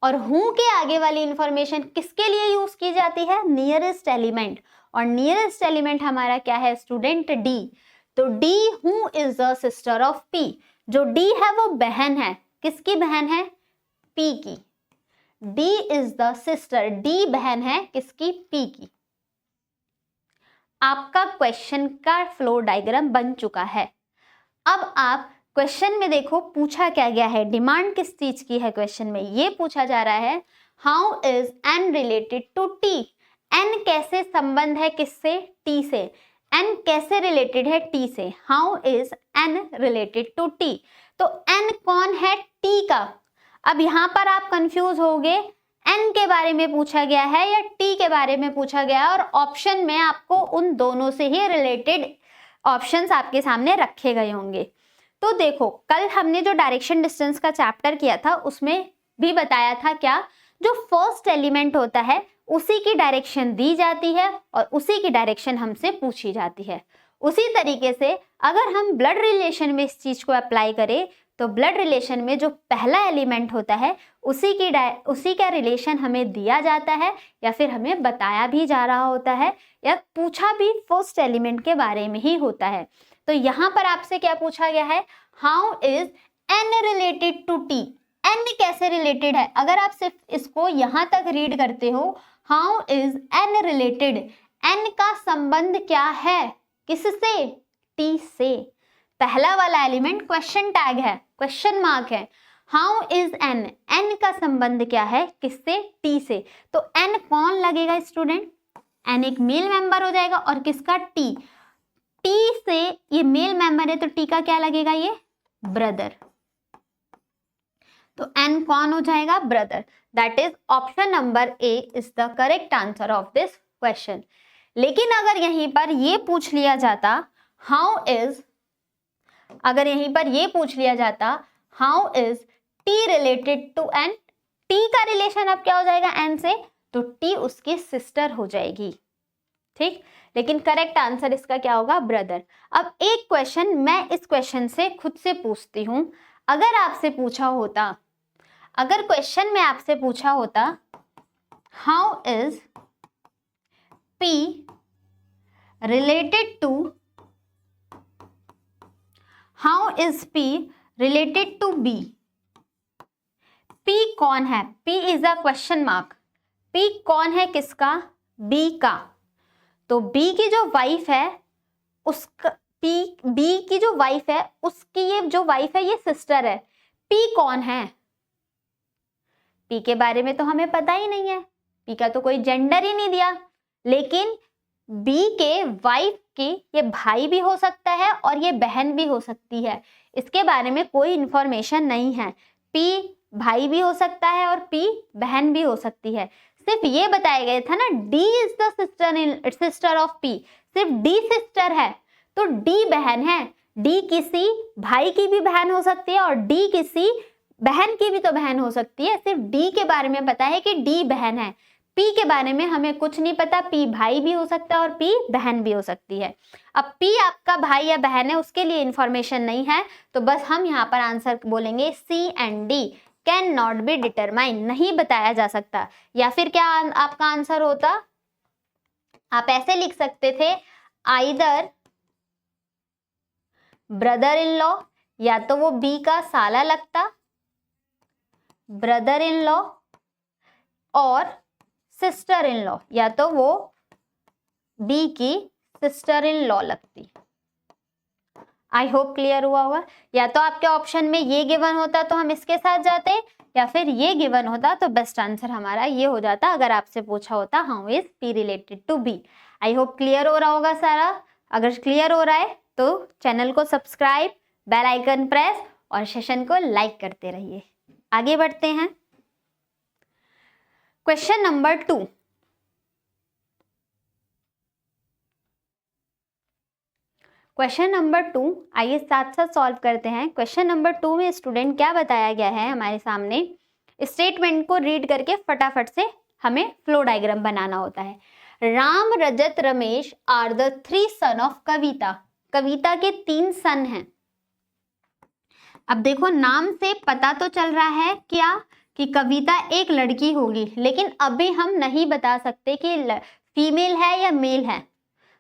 और हु के आगे वाली इंफॉर्मेशन किसके लिए यूज की जाती है? नियरेस्ट एलिमेंट, और नियरेस्ट एलिमेंट हमारा क्या है स्टूडेंट? डी। तो D who is the sister of P, जो डी है वो बहन है, किसकी बहन है? पी की। D is the sister, D बहन है किसकी? पी की। आपका क्वेश्चन का फ्लो डायग्राम बन चुका है। अब आप क्वेश्चन में देखो पूछा क्या गया है, डिमांड किस चीज की है क्वेश्चन में? ये पूछा जा रहा है how is N related to T, N कैसे संबंध है किससे? टी से। एन कैसे रिलेटेड है? टी से। How is N related to T, तो एन कौन है? टी का। अब यहां पर आप कंफ्यूज होगे, एन के बारे में पूछा गया है या टी के बारे में पूछा गया है, और ऑप्शन में आपको उन दोनों से ही रिलेटेड ऑप्शंस आपके सामने रखे गए होंगे। तो देखो कल हमने जो डायरेक्शन डिस्टेंस का चैप्टर किया था उसमें भी बताया था क्या, जो फर्स्ट एलिमेंट होता है उसी की डायरेक्शन दी जाती है और उसी की डायरेक्शन हमसे पूछी जाती है। उसी तरीके से अगर हम ब्लड रिलेशन में इस चीज को अप्लाई करें तो ब्लड रिलेशन में जो पहला एलिमेंट होता है उसी का रिलेशन हमें दिया जाता है या फिर हमें बताया भी जा रहा होता है या पूछा भी फर्स्ट एलिमेंट के बारे में ही होता है। तो यहाँ पर आपसे क्या पूछा गया है? How is N related to T, N कैसे रिलेटेड है? अगर आप सिर्फ इसको यहाँ तक रीड करते हो, how is N related, N का संबंध क्या है किससे? टी से। पहला वाला एलिमेंट क्वेश्चन टैग है, क्वेश्चन मार्क है। हाउ इज एन, एन का संबंध क्या है किससे? टी से। तो एन कौन लगेगा स्टूडेंट? एन एक मेल मेंबर हो जाएगा और किसका? टी। टी से ये मेल मेंबर है तो टी का क्या लगेगा? ये ब्रदर। तो एन कौन हो जाएगा? Brother. That is option number A is the correct answer of this question. लेकिन अगर यहीं पर ये पूछ लिया जाता हाउ इज, अगर यहीं पर ये पूछ लिया जाता how is T related to N, T का रिलेशन अब क्या हो जाएगा एन से? तो टी उसकी सिस्टर हो जाएगी, ठीक। लेकिन करेक्ट आंसर इसका क्या होगा? ब्रदर। अब एक क्वेश्चन मैं इस क्वेश्चन से खुद से पूछती हूं, अगर आपसे पूछा होता, अगर क्वेश्चन में आपसे पूछा होता how is P related to, how is P related to B, P कौन है? P is a question mark, P कौन है किसका? B का। तो B की जो वाइफ है उसका, B की जो वाइफ है उसकी ये जो वाइफ है ये सिस्टर है। P कौन है? P के बारे में तो हमें पता ही नहीं है, P का तो कोई जेंडर ही नहीं दिया, लेकिन B के वाइफ की ये भाई भी हो सकता है और ये बहन भी हो सकती है, इसके बारे में कोई इंफॉर्मेशन नहीं है। P भाई भी हो सकता है और P बहन भी हो सकती है। सिर्फ ये बताया गया था ना D is the sister of P, सिर्फ D सिस्टर है तो D बहन है। D किसी भाई की भी बहन हो सकती है और D किसी बहन की भी तो बहन हो सकती है। सिर्फ D के बारे में पता है कि D बहन है, P के बारे में हमें कुछ नहीं पता, P भाई भी हो सकता है और P बहन भी हो सकती है। अब P आपका भाई या बहन है उसके लिए इंफॉर्मेशन नहीं है, तो बस हम यहाँ पर आंसर बोलेंगे C and D can not be determine, नहीं बताया जा सकता। या फिर क्या आपका आंसर होता? आप ऐसे लिख सकते थे आइदर ब्रदर इन लॉ, या तो वो B का साला लगता, ब्रदर इन लॉ, और सिस्टर इन लॉ, या तो वो B की सिस्टर इन लॉ लगती। आई होप क्लियर हुआ होगा। या तो आपके ऑप्शन में ये गिवन होता तो हम इसके साथ जाते, या फिर ये गिवन होता तो बेस्ट आंसर हमारा ये हो जाता अगर आपसे पूछा होता how is P related to B। I hope clear हो रहा होगा सारा। अगर क्लियर हो रहा है तो चैनल को सब्सक्राइब, बेल आइकन प्रेस और सेशन को लाइक करते रहिए। आगे बढ़ते हैं। क्वेश्चन नंबर 2, क्वेश्चन नंबर 2 आइए साथ साथ सॉल्व करते हैं। क्वेश्चन नंबर 2 में स्टूडेंट क्या बताया गया है हमारे सामने, स्टेटमेंट को रीड करके फटाफट से हमें फ्लो डायग्राम बनाना होता है। Ram, Rajat, Ramesh are the 3 son of Kavita, Kavita के 3 सन हैं। अब देखो नाम से पता तो चल रहा है क्या कि कविता एक लड़की होगी, लेकिन अभी हम नहीं बता सकते कि फीमेल है या मेल है।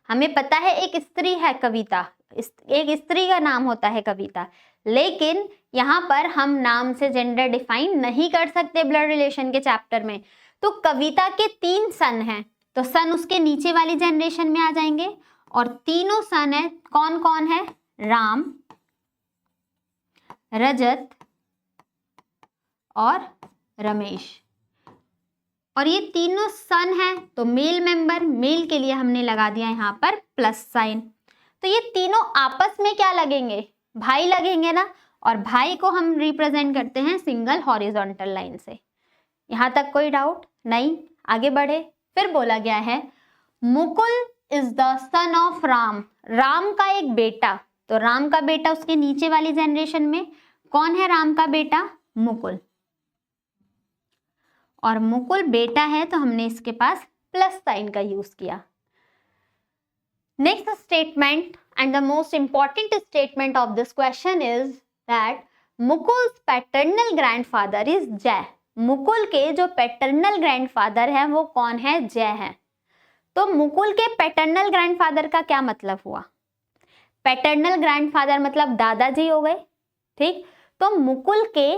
हमें पता है एक स्त्री है कविता, एक स्त्री का नाम होता है कविता, लेकिन यहाँ पर हम नाम से जेंडर डिफाइन नहीं कर सकते ब्लड रिलेशन के चैप्टर में। तो कविता के 3 सन हैं, तो सन उसके नीचे वाली जनरेशन में आ जाएंगे, और तीनों सन है, कौन कौन है? राम, रजत और रमेश। और ये तीनों सन है, तो मेल मेंबर, मेल के लिए हमने लगा दिया यहाँ पर प्लस साइन। तो ये तीनों आपस में क्या लगेंगे? भाई लगेंगे ना, और भाई को हम रिप्रेजेंट करते हैं सिंगल हॉरिजॉन्टल लाइन से। यहाँ तक कोई डाउट नहीं? आगे बढ़े। फिर बोला गया है Mukul is the son of Ram, Ram का एक बेटा। तो राम का बेटा उसके नीचे वाली जनरेशन में कौन है? राम का बेटा मुकुल, और मुकुल बेटा है तो हमने इसके पास प्लस साइन का यूज किया। Next statement and the most important statement of this question is that Mukul's paternal grandfather is Jay. Mukul के जो पैटर्नल ग्रैंडफादर है वो कौन है? जय है। तो मुकुल के पैटर्नल ग्रैंडफादर का क्या मतलब हुआ? पैटर्नल ग्रैंडफादर मतलब दादाजी हो गए, ठीक। तो मुकुल के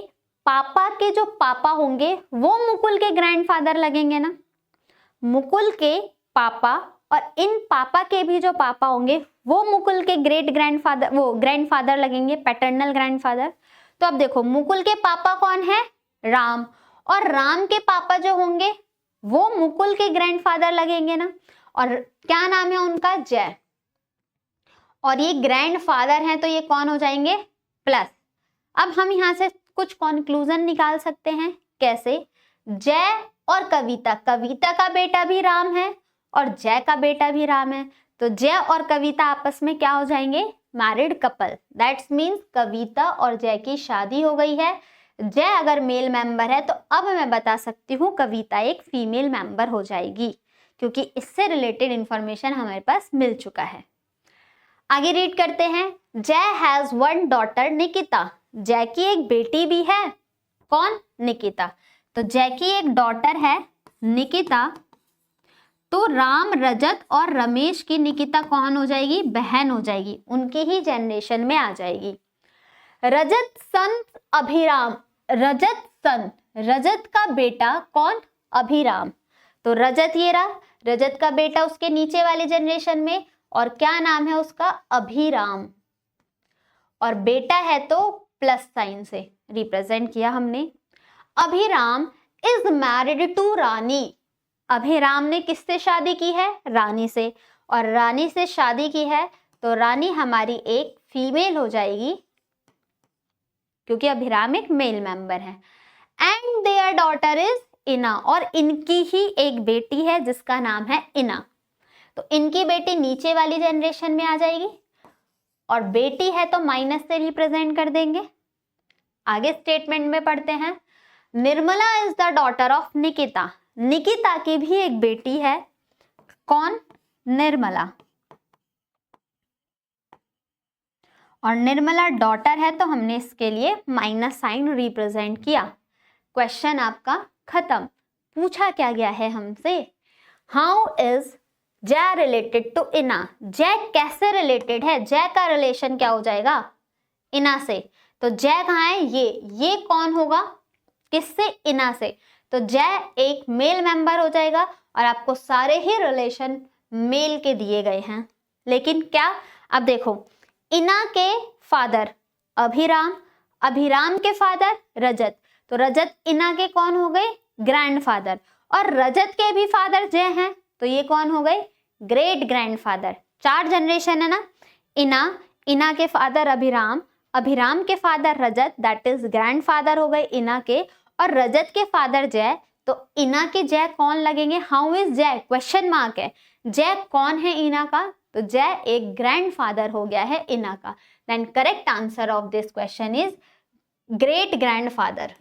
पापा के जो पापा होंगे वो मुकुल के ग्रैंडफादर लगेंगे ना। मुकुल के पापा और इन पापा के भी जो पापा होंगे वो मुकुल के ग्रेट ग्रैंडफादर, वो ग्रैंडफादर लगेंगे, पैटर्नल ग्रैंडफादर। तो अब देखो मुकुल के पापा कौन है? राम, और राम के पापा जो होंगे वो मुकुल के ग्रैंडफादर लगेंगे ना। और क्या नाम है उनका? जय। और ये ग्रैंडफादर हैं तो ये कौन हो जाएंगे? प्लस। अब हम यहाँ से कुछ कंक्लूजन निकाल सकते हैं। कैसे? जय और कविता, कविता का बेटा भी राम है और जय का बेटा भी राम है, तो जय और कविता आपस में क्या हो जाएंगे? Married couple. दैट्स मीन्स कविता और जय की शादी हो गई है। जय अगर मेल मेंबर है तो अब मैं बता सकती हूँ कविता एक फीमेल मेंबर हो जाएगी, क्योंकि इससे रिलेटेड इंफॉर्मेशन हमारे पास मिल चुका है। आगे रीड करते हैं। जय हैज वन डॉटर निकिता। जय की एक बेटी भी है, कौन? निकिता। तो जय की एक डॉटर है निकिता, तो राम, रजत और रमेश की निकिता कौन हो जाएगी? बहन हो जाएगी, उनकी ही जनरेशन में आ जाएगी। रजत सन अभिराम, रजत सन, रजत का बेटा कौन? अभिराम। तो रजत ये रहा, रजत का बेटा उसके नीचे वाली जनरेशन में, और क्या नाम है उसका? अभिराम। और बेटा है तो प्लस साइन से रिप्रेजेंट किया हमने। अभिराम इज मैरिड टू रानी। अभिराम ने किससे शादी की है? रानी से। और रानी से शादी की है तो रानी हमारी एक फीमेल हो जाएगी, क्योंकि अभिराम एक मेल मेंबर है। एंड देयर डॉटर इज इना, और इनकी ही एक बेटी है जिसका नाम है इना। तो इनकी बेटी नीचे वाली जनरेशन में आ जाएगी, और बेटी है तो माइनस से रिप्रेजेंट कर देंगे। आगे स्टेटमेंट में पढ़ते हैं। Nirmala is the daughter of Nikita. Nikita की भी एक बेटी है, कौन? निर्मला। और निर्मला डॉटर है तो हमने इसके लिए माइनस साइन रिप्रेजेंट किया। क्वेश्चन आपका खत्म। पूछा क्या गया है हमसे? हाउ इज जय रिलेटेड टू इना। जय कैसे रिलेटेड है? जय का रिलेशन क्या हो जाएगा? इना से। तो जय कहाँ है? ये कौन होगा? किससे? इना से। तो जय एक मेल मेंबर हो जाएगा, और आपको सारे ही रिलेशन मेल के दिए गए हैं। लेकिन क्या? अब देखो, इना के फादर अभिराम, अभिराम के फादर रजत, तो रजत इना के कौन हो गए? ग्रैंडफादर। और रजत के भी फादर जय हैं, तो ये कौन हो गए? Great grandfather. 4 जनरेशन है ना। इना, इना के फादर अभिराम, अभिराम के father Rajat, that is grandfather हो गए इना के, और रजत के फादर जय, तो इना के जय कौन लगेंगे? हाउ इज जय? क्वेश्चन मार्क है। जय कौन है इना का? तो जय एक ग्रैंडफादर हो गया है इना का। Then correct answer of this question is great grandfather.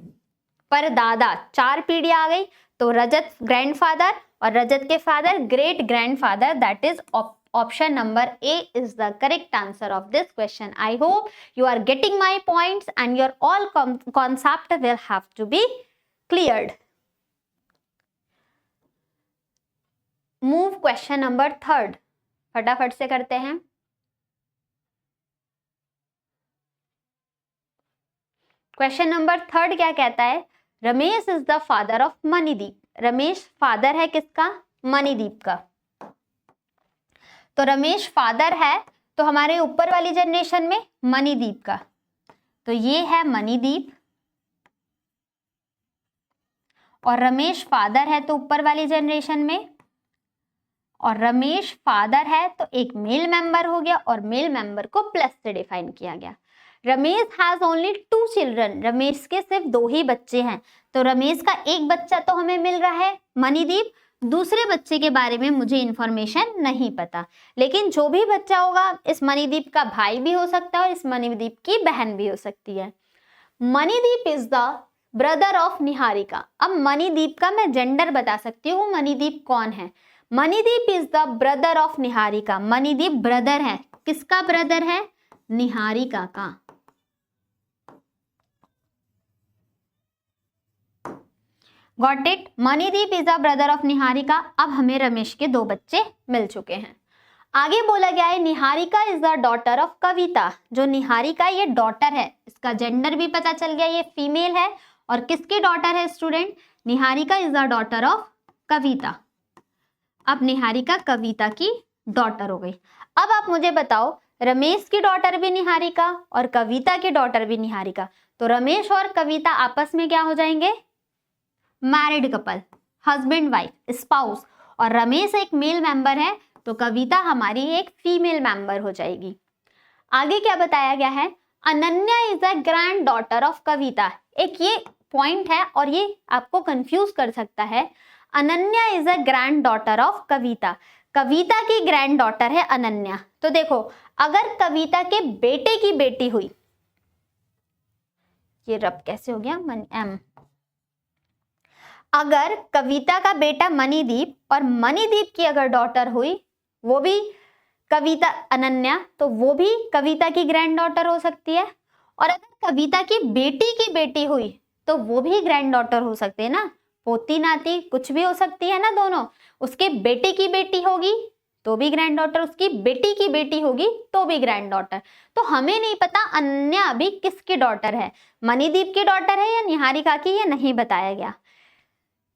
पर दादा 4 पीढ़ी आ गई, तो रजत ग्रैंडफादर और रजत के father great grandfather, that is option number A is the correct answer of this question. I hope you are getting my points and your all concept will have to be cleared. Move question number 3, फटाफट से करते हैं। Question number 3 क्या कहता है? Ramesh is the father of Manideep. Ramesh father है किसका? मणिदीप का। तो रमेश फादर है तो हमारे ऊपर वाली जनरेशन में मणिदीप का, तो ये है मणिदीप, और रमेश फादर है तो ऊपर वाली जनरेशन में, और रमेश फादर है तो एक मेल मेंबर हो गया, और मेल मेंबर को प्लस से डिफाइन किया गया। Ramesh has only 2 children. Ramesh के सिर्फ 2 ही बच्चे हैं, तो रमेश का एक बच्चा तो हमें मिल रहा है मणिदीप, दूसरे बच्चे के बारे में मुझे इंफॉर्मेशन नहीं पता, लेकिन जो भी बच्चा होगा इस मणिदीप का भाई भी हो सकता है और इस मणिदीप की बहन भी हो सकती है। Manideep is the brother of Niharika. अब मणिदीप का मैं जेंडर बता सकती हूँ, मणिदीप कौन है? Manideep is the brother of Niharika. Manideep brother है, किसका ब्रदर है? निहारिका का। Got it? Manideep is the brother of Niharika. अब हमें रमेश के 2 बच्चे मिल चुके हैं। आगे बोला गया है Niharika is the daughter of Kavita. जो निहारिका ये डॉटर है, इसका जेंडर भी पता चल गया, ये फीमेल है, और किसकी डॉटर है student? Niharika is the daughter of Kavita. अब निहारिका कविता की डॉटर हो गई। अब आप मुझे बताओ, रमेश की डॉटर भी निहारिका और कविता की डॉटर भी निहारिका, तो रमेश और कविता आपस में क्या हो जाएंगे? Married couple, husband wife, spouse, और रमेश एक मेल मेंबर है तो कविता हमारी एक फीमेल मेंबर हो जाएगी। आगे क्या बताया गया है? Ananya is a granddaughter of Kavita. एक ये पॉइंट है और ये आपको कंफ्यूज कर सकता है। Ananya is a granddaughter of Kavita. Kavita की ग्रैंड डॉटर है अनन्या। तो देखो, अगर कविता के बेटे की बेटी हुई, ये रब कैसे हो गया? अगर कविता का बेटा मणिदीप और मणिदीप की अगर डॉटर हुई, वो भी कविता अनन्या, तो वो भी कविता की ग्रैंड डॉटर हो सकती है। और अगर कविता की बेटी हुई तो वो भी ग्रैंड डॉटर हो सकती है ना, पोती नाती कुछ भी हो सकती है ना दोनों। उसके बेटे की बेटी होगी तो भी ग्रैंड डॉटर, उसकी बेटी की बेटी होगी तो भी ग्रैंड डॉटर। तो हमें नहीं पता अनन्या अभी किसकी डॉटर है, मणिदीप की डॉटर है या निहारिका की, ये नहीं बताया गया।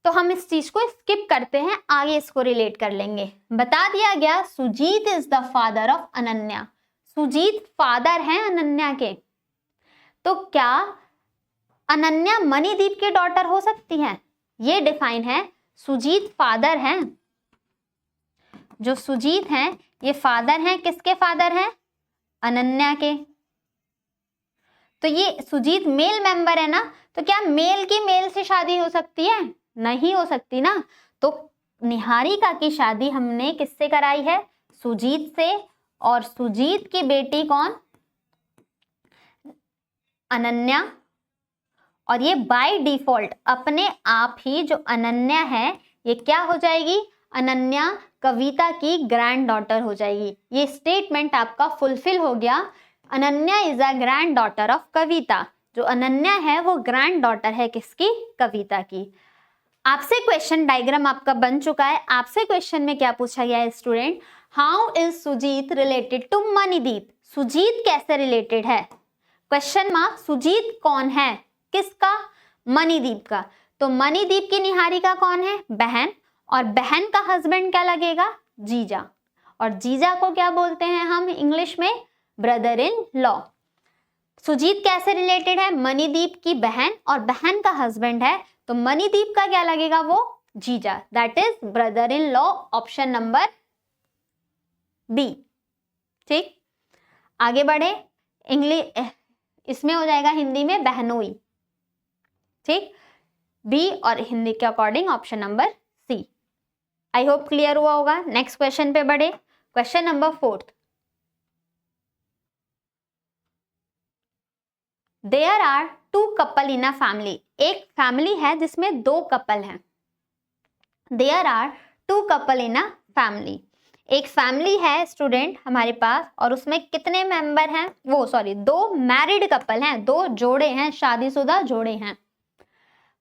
तो हम इस चीज को स्किप करते हैं, आगे इसको रिलेट कर लेंगे। बता दिया गया Sujit is the father of Ananya. Sujit father हैं अनन्या के, तो क्या अनन्या मणिदीप की डॉटर हो सकती है? ये डिफाइन है, सुजीत फादर हैं, जो सुजीत हैं ये फादर हैं, किसके फादर हैं? अनन्या के। तो ये सुजीत मेल मेंबर है ना, तो क्या मेल की मेल से शादी हो सकती है? नहीं हो सकती ना। तो निहारिका की शादी हमने किससे कराई है? सुजीत से, और सुजीत की बेटी कौन? अनन्या। और ये बाय डिफॉल्ट अपने आप ही जो अनन्या है ये क्या हो जाएगी? अनन्या कविता की ग्रैंड डॉटर हो जाएगी। ये स्टेटमेंट आपका फुलफिल हो गया। Ananya is a granddaughter of Kavita. जो अनन्या है वो ग्रैंड डॉटर है किसकी? कविता की। आपसे क्वेश्चन डायग्राम आपका बन चुका है। आपसे क्वेश्चन में क्या पूछा गया है student? How is Sujit related to Manideep? Sujit कैसे रिलेटेड है? Question mark. सुजीत कौन है? किसका? मणिदीप का। तो मणिदीप की निहारिका कौन है? बहन, और बहन का हस्बैंड क्या लगेगा? जीजा, और जीजा को क्या बोलते हैं हम इंग्लिश में? Brother in law. सुजीत कैसे रिलेटेड है? मणिदीप की बहन, और बहन का हस्बैंड है तो मणिदीप का क्या लगेगा? वो जीजा, that is brother in law. Option number B. ठीक, आगे बढ़े। इंग्लिश इसमें हो जाएगा हिंदी में बहनोई। ठीक, बी और हिंदी के according option number C. I hope clear हुआ होगा। नेक्स्ट क्वेश्चन पे बढ़े। Question number 4। There are 2 couple in a family. एक फैमिली है जिसमें 2 कपल हैं। There are 2 couple in a family. एक फैमिली है स्टूडेंट हमारे पास, और उसमें कितने मेंबर हैं? 2 मैरिड कपल हैं, 2 जोड़े हैं, शादीशुदा जोड़े हैं।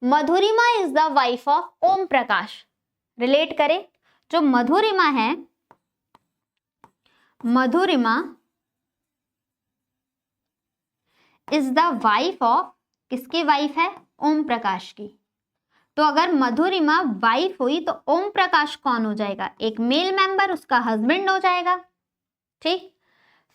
Madhurima is the wife of Om Prakash. Relate करें, जो मधुरिमा है, Madhurima is the wife of, किसकी वाइफ है? ओम प्रकाश की। तो अगर मधुरिमा वाइफ हुई तो ओम प्रकाश कौन हो जाएगा? एक मेल मेंबर, उसका हस्बैंड हो जाएगा। ठीक।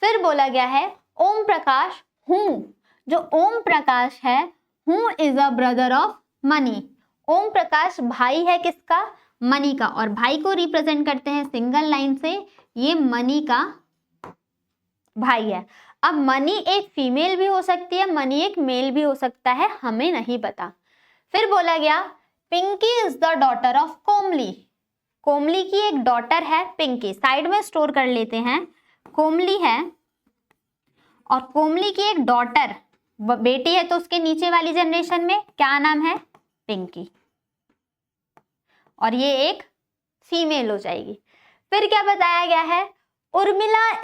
फिर बोला गया है ओम प्रकाश हूं, जो ओम प्रकाश है, who is a brother of Mani. Om Prakash भाई है किसका? मनी का। और भाई को रिप्रेजेंट करते हैं सिंगल लाइन से, ये मनी का भाई है। अब मनी एक फीमेल भी हो सकती है, मनी एक मेल भी हो सकता है, हमें नहीं पता। फिर बोला गया Pinky is the daughter of Komali. Komali की एक डॉटर है पिंकी, साइड में स्टोर कर लेते हैं। कोमली है और कोमली की एक डॉटर, बेटी है, तो उसके नीचे वाली जनरेशन में क्या नाम है? पिंकी। और ये एक फीमेल हो जाएगी। फिर क्या बताया गया है? Urmila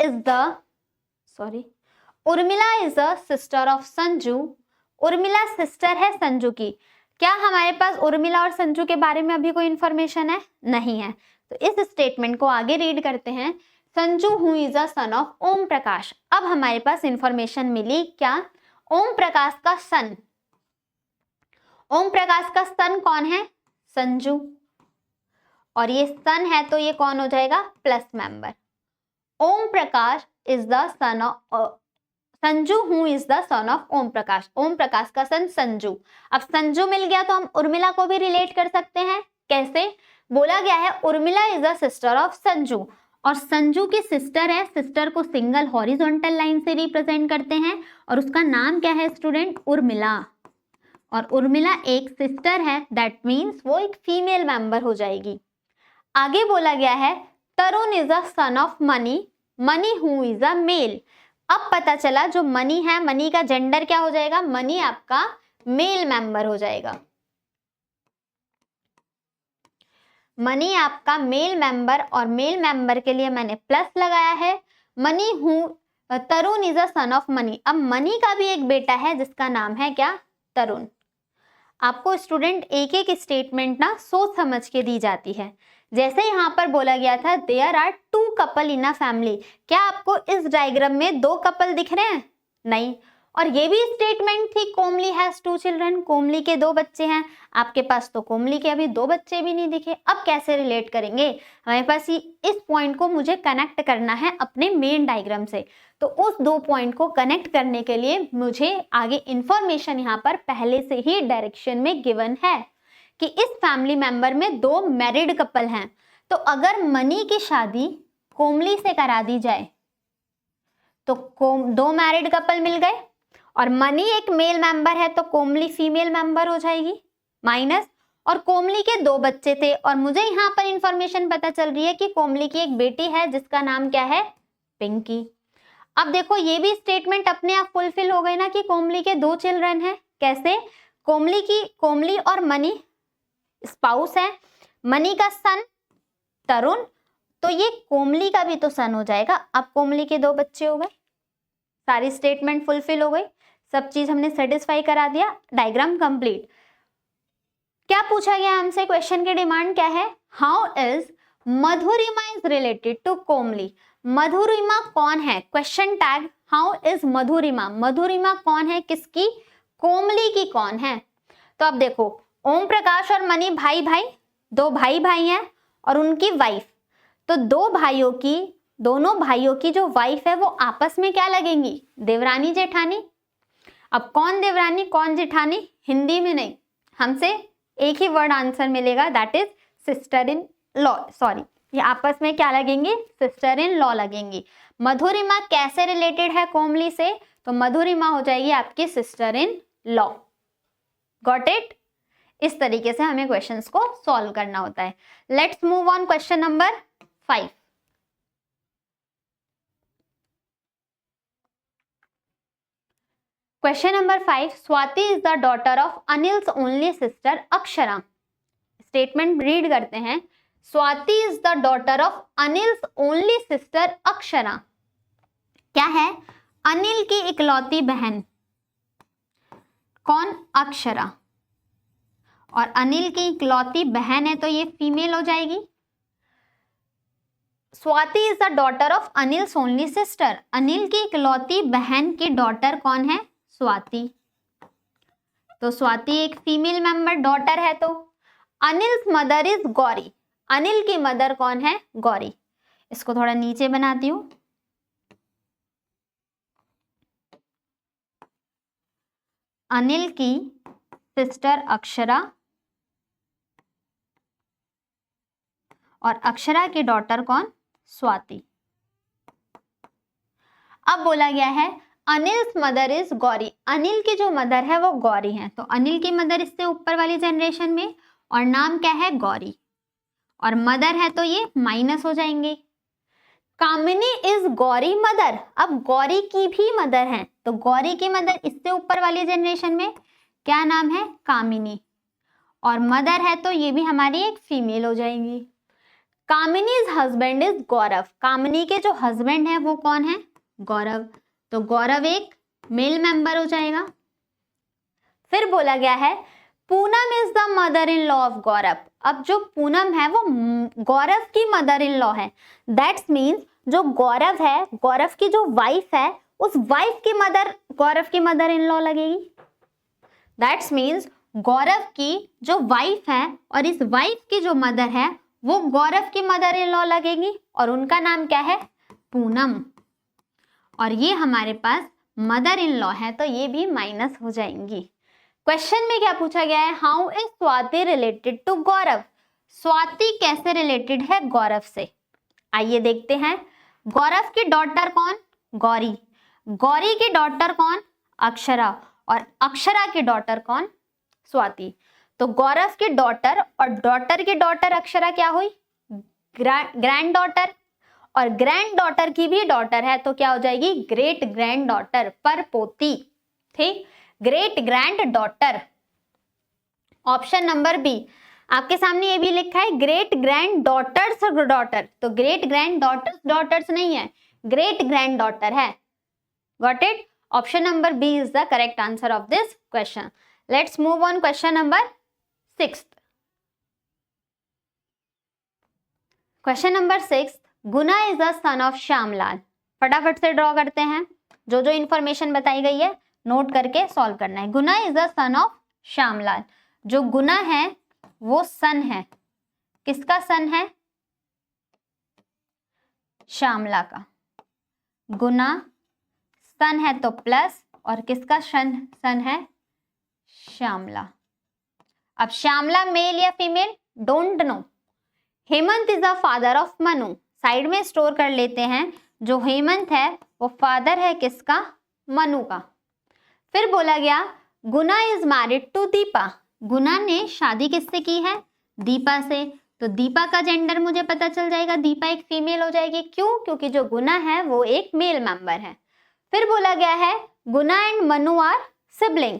is the sister of Sanju. Urmila sister है संजू की। क्या हमारे पास उर्मिला और संजू के बारे में अभी कोई इंफॉर्मेशन है? नहीं है। तो इस स्टेटमेंट को आगे रीड करते हैं। Sanju who is a son of Om Prakash. अब हमारे पास इंफॉर्मेशन मिली क्या? ओम प्रकाश का सन, ओम प्रकाश का सन कौन है? संजू। और ये सन है तो ये कौन हो जाएगा? Plus member. Om Prakash is the son of Sanju who is the son of Om Prakash. Om Prakash का सन संजू। अब संजू मिल गया तो हम उर्मिला को भी रिलेट कर सकते हैं। कैसे? बोला गया है Urmila is the sister of Sanju, और संजू की सिस्टर है। सिस्टर को सिंगल हॉरिजॉन्टल लाइन से रिप्रेजेंट करते हैं और उसका नाम क्या है स्टूडेंट? उर्मिला। और उर्मिला एक सिस्टर है, दैट मीन्स वो एक फीमेल मेंबर हो जाएगी। आगे बोला गया है Tarun is a son of Mani, Mani who is a male. अब पता चला जो मनी है, मनी का जेंडर क्या हो जाएगा? मनी आपका मेल मेंबर हो जाएगा। मनी आपका मेल मेंबर, और मेल मेंबर के लिए मैंने प्लस लगाया है। Mani who, Tarun is a son of Mani. अब मनी का भी एक बेटा है जिसका नाम है क्या? तरुण। आपको स्टूडेंट एक एक स्टेटमेंट ना सोच समझ के दी जाती है। जैसे यहाँ पर बोला गया था there are 2 couple in a family. क्या आपको इस डायग्राम में 2 कपल दिख रहे हैं? नहीं। और ये भी स्टेटमेंट थी कोमली हैज 2 चिल्ड्रन, कोमली के 2 बच्चे हैं। आपके पास तो कोमली के अभी 2 बच्चे भी नहीं दिखे। अब कैसे रिलेट करेंगे? हमारे पास इस पॉइंट को मुझे कनेक्ट करना है अपने मेन डायग्राम से। तो उस 2 पॉइंट को कनेक्ट करने के लिए मुझे आगे इंफॉर्मेशन यहाँ पर पहले से ही डायरेक्शन में गिवन है कि इस फैमिली मेंबर में 2 मैरिड कपल हैं। तो अगर मनी की शादी कोमली से करा दी जाए तो 2 मैरिड कपल मिल गए, और मनी एक मेल मेंबर है तो कोमली फीमेल मेंबर हो जाएगी, माइनस, और कोमली के 2 बच्चे थे, और मुझे यहाँ पर इंफॉर्मेशन पता चल रही है कि कोमली की एक बेटी है जिसका नाम क्या है? पिंकी। अब देखो ये भी स्टेटमेंट अपने आप फुलफिल हो गई ना कि कोमली के 2 चिल्ड्रन हैं। कैसे? कोमली और मनी स्पाउस है, मनी का सन तरुण, तो ये कोमली का भी तो सन हो जाएगा। अब कोमली के 2 बच्चे हो गए, सारी स्टेटमेंट फुलफिल हो गई, सब चीज हमने सेटिस्फाई करा दिया, डायग्राम कंप्लीट। क्या पूछा गया हमसे? क्वेश्चन की डिमांड क्या है? How is Madhurima is related to Komali. Madhurima कौन है? Question tag how is Madhurima. Madhurima कौन है किसकी? कोमली की कौन है? तो अब देखो ओम प्रकाश और मनी भाई भाई, 2 भाई भाई हैं और उनकी वाइफ। तो दोनों भाइयों की जो वाइफ है वो आपस में क्या लगेंगी? देवरानी जेठानी। अब कौन देवरानी कौन जेठानी? हिंदी में नहीं, हमसे एक ही वर्ड आंसर मिलेगा, that is sister in law. Sorry, ये आपस में क्या लगेंगी? सिस्टर इन लॉ लगेंगी। मधुरिमा कैसे रिलेटेड है कोमली से? तो मधुरिमा हो जाएगी आपकी sister in law. Got it? इस तरीके से हमें क्वेश्चंस को सॉल्व करना होता है। Let's move on question number 5। Question number 5, Swati is the daughter of Anil's only sister Akshara. Statement read करते हैं। Swati is the daughter of Anil's only sister Akshara. क्या है? अनिल की इकलौती बहन कौन? अक्षरा। और अनिल की इकलौती बहन है तो ये फीमेल हो जाएगी। Swati is the daughter of Anil's only sister. Anil की इकलौती बहन की डॉटर कौन है? स्वाति। तो स्वाति एक फीमेल मेंबर डॉटर है। तो अनिल्स मदर इज गौरी। अनिल की मदर कौन है? गौरी। इसको थोड़ा नीचे बनाती हूं। अनिल की सिस्टर अक्षरा और अक्षरा की डॉटर कौन? स्वाति। अब बोला गया है अनिल्स मदर इज गौरी। अनिल की जो मदर है वो गौरी है। तो अनिल की मदर इससे ऊपर वाली जनरेशन में, और नाम क्या है? गौरी। और मदर है तो ये माइनस हो जाएंगे। कामिनी इज गौरी मदर। अब गौरी की भी मदर है, तो गौरी की मदर इससे ऊपर वाली जनरेशन में क्या नाम है? कामिनी। और मदर है तो ये भी हमारी एक फीमेल हो जाएंगी। कामिनीज हस्बैंड इज गौरव। कामिनी के जो हस्बैंड है वो कौन है? गौरव। तो गौरव एक मेल मेंबर हो जाएगा। फिर बोला गया है Poonam is the mother in law of Gaurav. अब जो पूनम है वो गौरव की मदर इन लॉ है। दैट्स मीन्स जो गौरव है, गौरव की जो वाइफ है, उस वाइफ की मदर गौरव की मदर इन लॉ लगेगी। दैट्स मीन्स गौरव की जो वाइफ है और इस वाइफ की जो मदर है वो गौरव की मदर इन लॉ लगेगी, और उनका नाम क्या है? पूनम। और ये हमारे पास मदर इन लॉ है तो ये भी माइनस हो जाएंगी। क्वेश्चन में क्या पूछा गया है? How is Swati related to Gaurav. Swati कैसे रिलेटेड है गौरव से? आइए देखते हैं। गौरव की डॉटर कौन? गौरी। गौरी की डॉटर कौन? अक्षरा। और अक्षरा की डॉटर कौन? स्वाति। तो गौरव की डॉटर और डॉटर की डॉटर अक्षरा क्या हुई? Grand daughter. और ग्रैंड डॉटर की भी डॉटर है तो क्या हो जाएगी? ग्रेट ग्रैंड डॉटर, पर पोती। ठीक, great granddaughter. Option number B. आपके सामने ये भी लिखा है ग्रेट ग्रैंड डॉटर्स डॉटर, तो ग्रेट ग्रैंड डॉटर्स डॉटर्स नहीं है, ग्रेट ग्रैंड डॉटर है। Got it? Option number B is the correct answer of this question. Let's move on question number 6। Question number 6, Guna is the son of Shyamlal. फटाफट से draw करते हैं। जो जो information बताई गई है नोट करके सॉल्व करना है। Guna is the son of Shyamlal. जो गुना है वो सन है, किसका सन है? श्यामला का। गुना सन है तो प्लस, और किसका सन है? श्यामला। अब श्यामला मेल या female? Don't know. Hemant is the father of Manu. Side में स्टोर कर लेते हैं। जो हेमंत है वो फादर है किसका? मनु का। फिर बोला गया गुना इज मैरिड टू दीपा। गुना ने शादी किससे की है? दीपा से। तो दीपा का जेंडर मुझे पता चल जाएगा, दीपा एक फीमेल हो जाएगी। क्यों? क्योंकि जो गुना है वो एक मेल मेंबर है। फिर बोला गया है गुना एंड मनु आर सिबलिंग।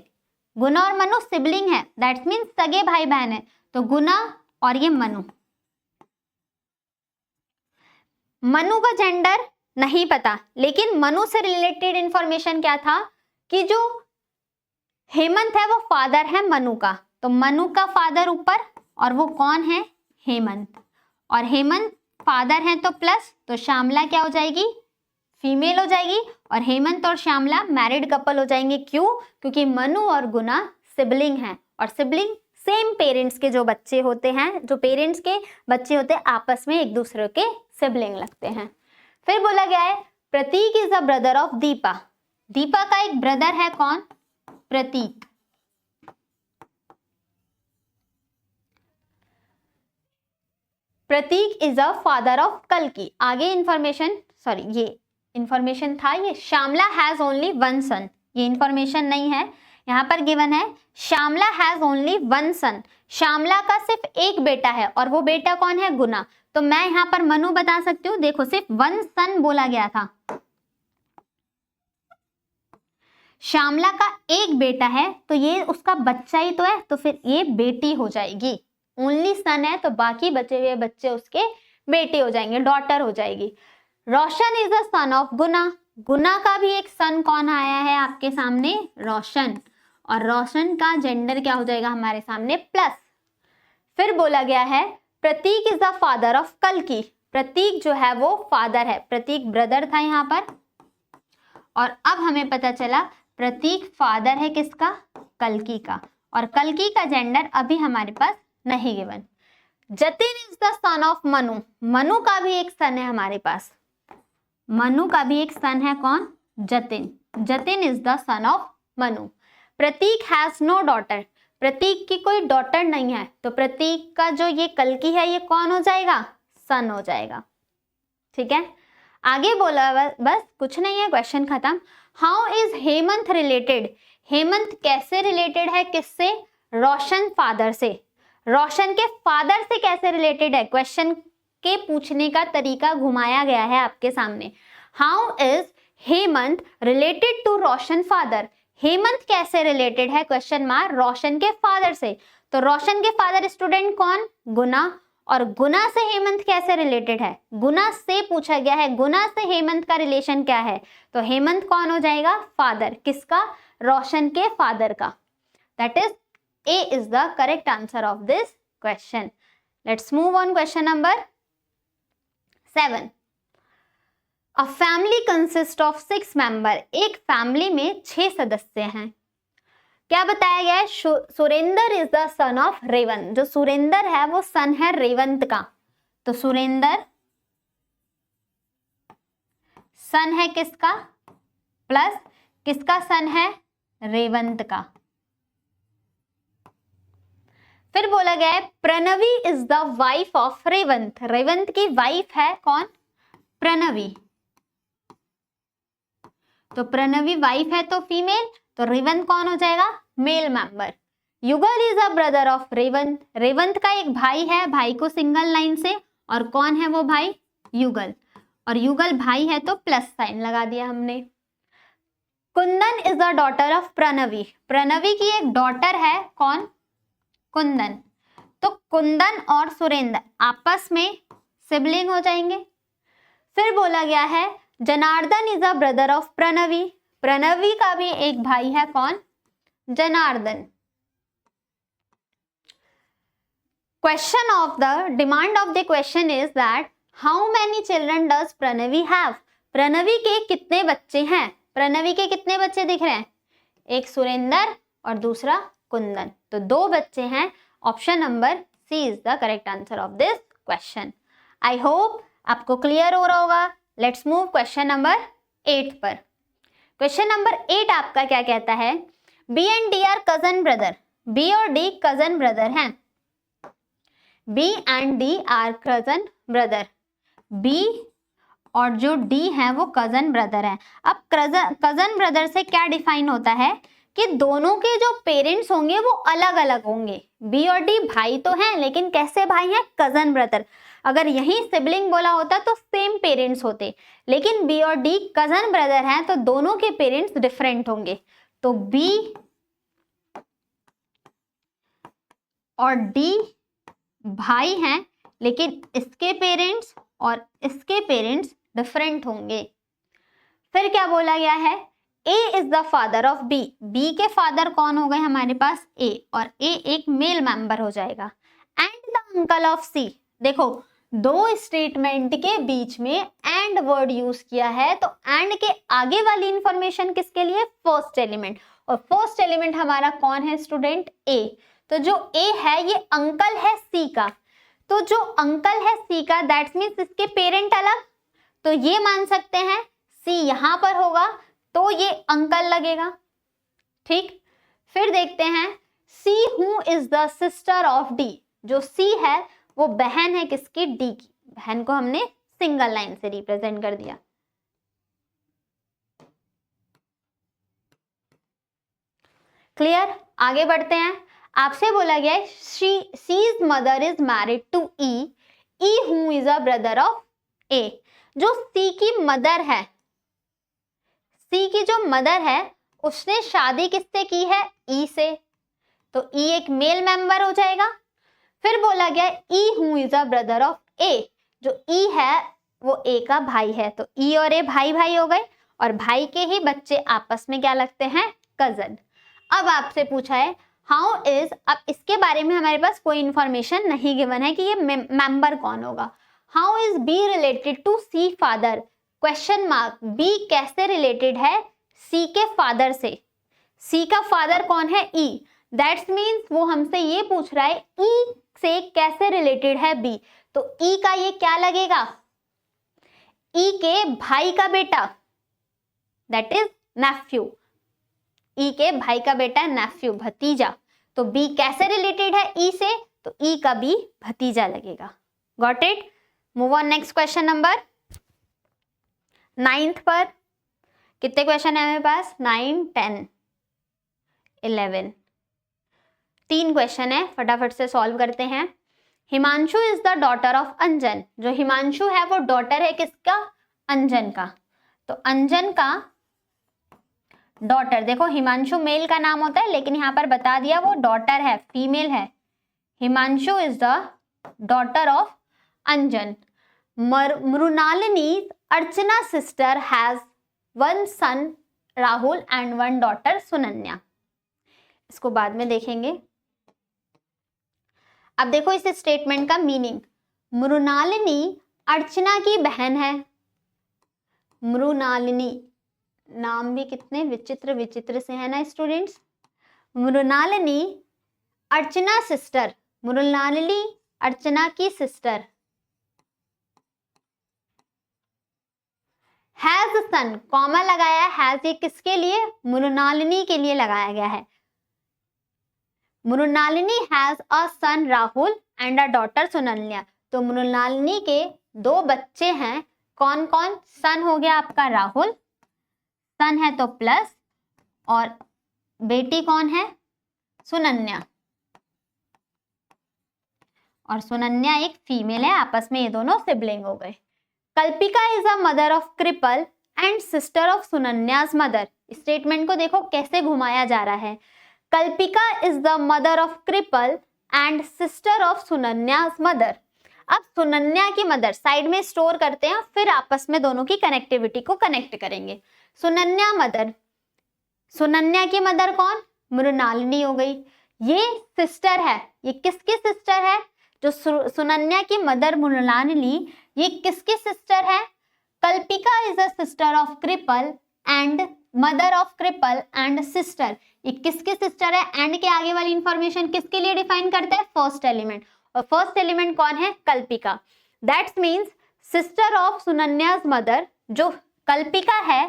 गुना और मनु सिबलिंग है, दैट्स मीन्स सगे भाई बहन है। तो गुना और ये मनु। मनु का जेंडर नहीं पता, लेकिन मनु से रिलेटेड इंफॉर्मेशन क्या था कि जो हेमंत है वो फादर है मनु का। तो मनु का फादर ऊपर, और वो कौन है? हेमंत। और हेमंत फादर है तो प्लस, तो श्यामला क्या हो जाएगी? फीमेल हो जाएगी। और हेमंत और श्यामला मैरिड कपल हो जाएंगे। क्यों? क्योंकि मनु और गुना सिबलिंग हैं, और सिबलिंग सेम पेरेंट्स के जो बच्चे होते हैं, जो पेरेंट्स के बच्चे होते हैं आपस में एक दूसरे के सिबलिंग लगते हैं। फिर बोला गया है Prateek is the brother of Deepa. Deepa का एक ब्रदर है, कौन? Prateek. Prateek is the father of कल्कि। आगे इंफॉर्मेशन, सॉरी ये इंफॉर्मेशन था, ये Shyamala has only one son, ये इंफॉर्मेशन नहीं है, यहाँ पर गिवन है Shyamala has only one son. Shyamala का सिर्फ एक बेटा है, और वो बेटा कौन है? गुना। तो मैं यहाँ पर मनु बता सकती हूँ। देखो सिर्फ वन सन बोला गया था, श्यामला का एक बेटा है तो ये उसका बच्चा ही तो है, तो फिर ये बेटी हो जाएगी। ओनली सन है तो बाकी बचे हुए बच्चे उसके बेटे हो जाएंगे, डॉटर हो जाएगी। रोशन इज द सन ऑफ गुना। गुना का भी एक सन कौन आया है आपके सामने? रोशन। और रोशन का जेंडर क्या हो जाएगा हमारे सामने? प्लस। फिर बोला गया है Prateek is the father of कल्कि। प्रतीक जो है वो फादर है, प्रतीक ब्रदर था यहाँ पर, और अब हमें पता चला प्रतीक फादर है किसका, कल्कि का, और कल्कि का जेंडर अभी हमारे पास नहीं given. Jatin is the son of Manu. Manu का भी एक सन है हमारे पास, मनु का भी एक सन है, कौन, Jatin. Jatin is the son of Manu. Prateek has no daughter. Prateek की कोई डॉटर नहीं है, तो प्रतीक का जो ये कल्कि है ये कौन हो जाएगा, सन हो जाएगा। ठीक है, आगे बोला बस कुछ नहीं है, क्वेश्चन खत्म। How is Hemant related. Hemant कैसे रिलेटेड है, किससे, रोशन फादर से। रोशन के फादर से कैसे रिलेटेड है, क्वेश्चन के पूछने का तरीका घुमाया गया है आपके सामने। How is Hemant related to Roshan father. Hemant कैसे रिलेटेड है, क्वेश्चन मार्क, रोशन के फादर से। तो रोशन के फादर स्टूडेंट कौन, गुना, और गुना से हेमंत कैसे रिलेटेड है, गुना से पूछा गया है, गुना से हेमंत का रिलेशन क्या है, तो हेमंत कौन हो जाएगा, फादर, किसका, रोशन के फादर का। That is a is the correct answer of this question. Let's move on question number 7। A family consist of 6 member. एक फैमिली में 6 सदस्य हैं। क्या बताया गया है, Surendra is the son of Revanth. जो सुरेंद्र है वो सन है रेवंत का, तो सुरेंद्र सन है किसका, प्लस किसका सन है, रेवंत का। फिर बोला गया है Pranavi is the wife of Revanth. Revanth की वाइफ है कौन, प्रणवी, तो प्रणवी वाइफ है तो फीमेल, तो रेवंत कौन हो जाएगा, मेल मेंबर। युगल is a brother of Revanth. Revanth का एक भाई है, भाई को सिंगल लाइन से, और कौन है वो भाई, युगल, और युगल भाई है तो प्लस साइन लगा दिया हमने। Kundan is the daughter of Pranavi. Pranavi की एक डॉटर है कौन, कुंदन, तो कुंदन और सुरेंद्र आपस में सिबलिंग हो जाएंगे। फिर बोला गया है Janardan is a brother of Pranavi. Pranavi का भी एक भाई है कौन, Janardan. Question of the demand of the question is that how many children does Pranavi have. Pranavi के कितने बच्चे हैं, प्रणवी के कितने बच्चे दिख रहे हैं, एक सुरेंद्र और दूसरा कुंदन, तो 2 बच्चे हैं। Option number C is the correct answer of this question. I hope आपको क्लियर हो रहा होगा। लेट्स मूव क्वेश्चन नंबर 8 पर। क्वेश्चन नंबर 8 आपका क्या कहता है, B and D are cousin brother. B और डी कजन ब्रदर हैं, B and D are cousin brother. B और जो डी है वो कजन ब्रदर है। अब कजन ब्रदर से क्या डिफाइन होता है कि दोनों के जो पेरेंट्स होंगे वो अलग अलग होंगे। बी और डी भाई तो हैं, लेकिन कैसे भाई हैं, कजन ब्रदर। अगर यही सिबलिंग बोला होता तो सेम पेरेंट्स होते, लेकिन बी और डी कजन ब्रदर हैं तो दोनों के पेरेंट्स डिफरेंट होंगे। तो बी और डी भाई हैं, लेकिन इसके पेरेंट्स और इसके पेरेंट्स डिफरेंट होंगे। फिर क्या बोला गया है, A is the father of B. B के फादर कौन हो गए हमारे पास, ए, और ए एक मेल मेंबर हो जाएगा। एंड द अंकल ऑफ सी। देखो 2 स्टेटमेंट के बीच में एंड वर्ड यूज किया है, तो एंड के आगे वाली इंफॉर्मेशन किसके लिए, फर्स्ट एलिमेंट, और फर्स्ट एलिमेंट हमारा कौन है स्टूडेंट, ए। तो जो ए है ये अंकल है सी का, तो जो अंकल है सी का दैट्स मीन्स इसके पेरेंट अलग, तो ये मान सकते हैं सी यहां पर होगा तो ये अंकल लगेगा। ठीक, फिर देखते हैं see who is the sister of D. जो सी है वो बहन है किसकी, डी की। बहन को हमने सिंगल लाइन से रिप्रेजेंट कर दिया। क्लियर, आगे बढ़ते हैं। आपसे बोला गया है C's mother is married to E, E who is a brother of A. जो सी की मदर है, सी की जो मदर है उसने शादी किससे की है, ई से, तो ई एक मेल मेंबर हो जाएगा। फिर बोला गया E who is a brother of A. जो ई है वो ए का भाई है, तो ई और ए भाई भाई हो गए, और भाई के ही बच्चे आपस में क्या लगते हैं, कजन। अब आपसे पूछा है हाउ इज, अब इसके बारे में हमारे पास कोई इंफॉर्मेशन नहीं गिवन है कि ये मेंबर कौन होगा। How is B related to C father, question mark, B कैसे रिलेटेड है सी के फादर से, सी का फादर कौन है, ई, दैट्स मीन्स वो हमसे ये पूछ रहा है ई से कैसे रिलेटेड है बी, तो ई का ये क्या लगेगा, ई के भाई का बेटा, दैट इज नेफ्यू, ई के भाई का बेटा नेफ्यू, भतीजा, तो बी कैसे रिलेटेड है ई से, तो ई का बी भतीजा लगेगा। Got it. Move on next question number 9th पर। कितने क्वेश्चन है मेरे पास, 9, 10, 11, 3 क्वेश्चन है, फटाफट से सॉल्व करते हैं। Himanshu is the daughter of Anjan, जो हिमांशु है वो डॉटर है किसका, अंजन का, तो अंजन का डॉटर, देखो हिमांशु मेल का नाम होता है लेकिन यहाँ पर बता दिया वो डॉटर है, फीमेल है। Himanshu is the daughter of Anjan. Mrinalini Archana sister has 1 son Rahul and 1 daughter Sunanya. इसको बाद में देखेंगे। अब देखो इस स्टेटमेंट का मीनिंग, मृणालिनी अर्चना की बहन है। मृणालिनी, नाम भी कितने विचित्र विचित्र से है ना स्टूडेंट्स। मृणालिनी अर्चना सिस्टर, मृणालिनी अर्चना की सिस्टर, हैज सन, कॉमा लगाया, हैज ये किसके लिए, मृणालिनी के लिए लगाया गया है। Mrinalini has a son Rahul and a daughter Sunanya, तो मृणालिनी के 2 बच्चे हैं, कौन कौन, सन हो गया आपका राहुल, सन है तो प्लस, और बेटी कौन है, सुनन्या, और सुनन्या एक फीमेल है, आपस में ये दोनों सिबलिंग हो गए। Kalpika is a mother of Kripal and sister of Sunanya's mother. Statement को देखो कैसे घुमाया जा रहा है। Kalpika is the mother of Kripal and sister of Sunanya's mother. अब सुनन्या की मदर साइड में स्टोर करते हैं, फिर आपस में दोनों की कनेक्टिविटी को कनेक्ट करेंगे। सुनन्या मदर, सुनन्या की मदर कौन, मृणालिनी हो गई। ये सिस्टर है, ये किसकी सिस्टर है, जो सुनन्या की मदर मृणालिनी, ये किसकी सिस्टर है, Kalpika is a sister of Kripal and mother of Kripal and sister. ये किसकी सिस्टर है, एंड के आगे वाली इंफॉर्मेशन किसके लिए डिफाइन करता है, फर्स्ट एलिमेंट, और फर्स्ट एलिमेंट कौन है, Kalpika. That's means sister of Sunanya's mother, जो कल्पिका है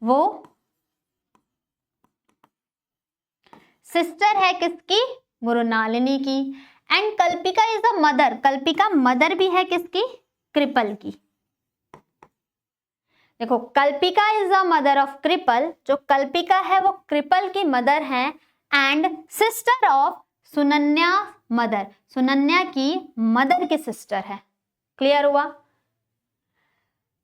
वो सिस्टर है किसकी, मृणालिनी की। And Kalpika is a mother, Kalpika mother भी है किसकी, कृपल की। देखो Kalpika is a mother of Kripal, जो कल्पिका है वो कृपल की मदर है, and sister of Sunanya mother, Sunanya की मदर की सिस्टर है। क्लियर हुआ।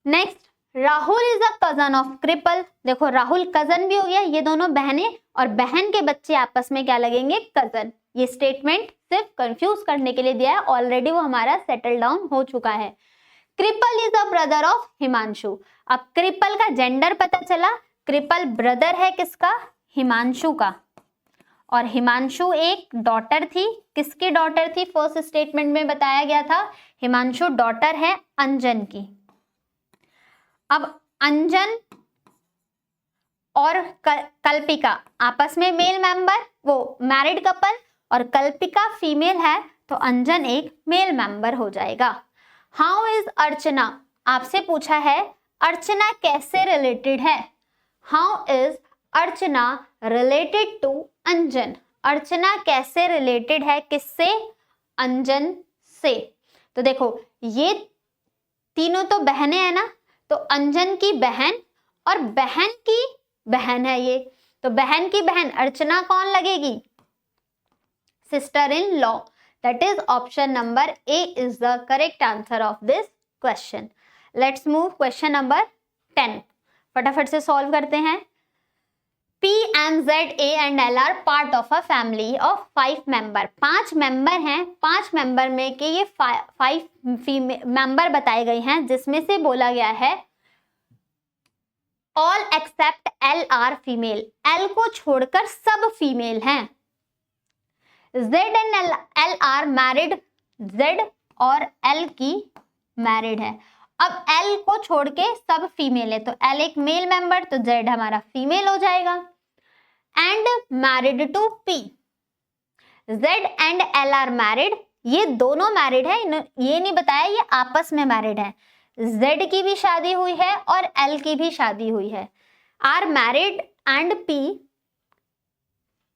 Next, Rahul is a cousin of Kripal. देखो राहुल कजन भी हो गया, ये दोनों बहनें, और बहन के बच्चे आपस में क्या लगेंगे, कजन। ये स्टेटमेंट सिर्फ कंफ्यूज करने के लिए दिया है, ऑलरेडी वो हमारा सेटल डाउन हो चुका है। Kripal is a brother of Himanshu. अब कृपल का जेंडर पता चला, कृपल ब्रदर है किसका, हिमांशु का, और हिमांशु एक डॉटर थी, किसकी डॉटर थी, फर्स्ट स्टेटमेंट में बताया गया था, हिमांशु डॉटर है अंजन की। अब अंजन और कल्पिका आपस में मेल मेंबर, वो मैरिड कपल, और कल्पिका फीमेल है तो अंजन एक मेल मेंबर हो जाएगा। हाउ इज अर्चना, आपसे पूछा है अर्चना कैसे रिलेटेड है। How is Archana related to Anjan, Archana कैसे रिलेटेड है किससे, अंजन से। तो देखो ये तीनों तो बहनें हैं ना, तो अंजन की बहन और बहन की बहन है ये, तो बहन की बहन अर्चना कौन लगेगी, sister in law. That is option number A is the correct answer of this question. Let's move question number 10, फटाफट से सॉल्व करते हैं। P, M, Z, A and L are part of a family of 5 member। 5 member हैं, 5 member में के ये 5 member बताए गए हैं, जिसमें से बोला गया है all except L are female, L को छोड़कर सब फीमेल हैं। Z and L are married, Z और एल की मैरिड है। अब एल को छोड़ के सब फीमेल है, तो एल एक मेल मेंबर, तो जेड हमारा फीमेल हो जाएगा। And married to P, Z and L are married, ये दोनों मैरिड है, ये नहीं बताया ये आपस में मैरिड है। जेड की भी शादी हुई है और एल की भी शादी हुई है। Are married and P,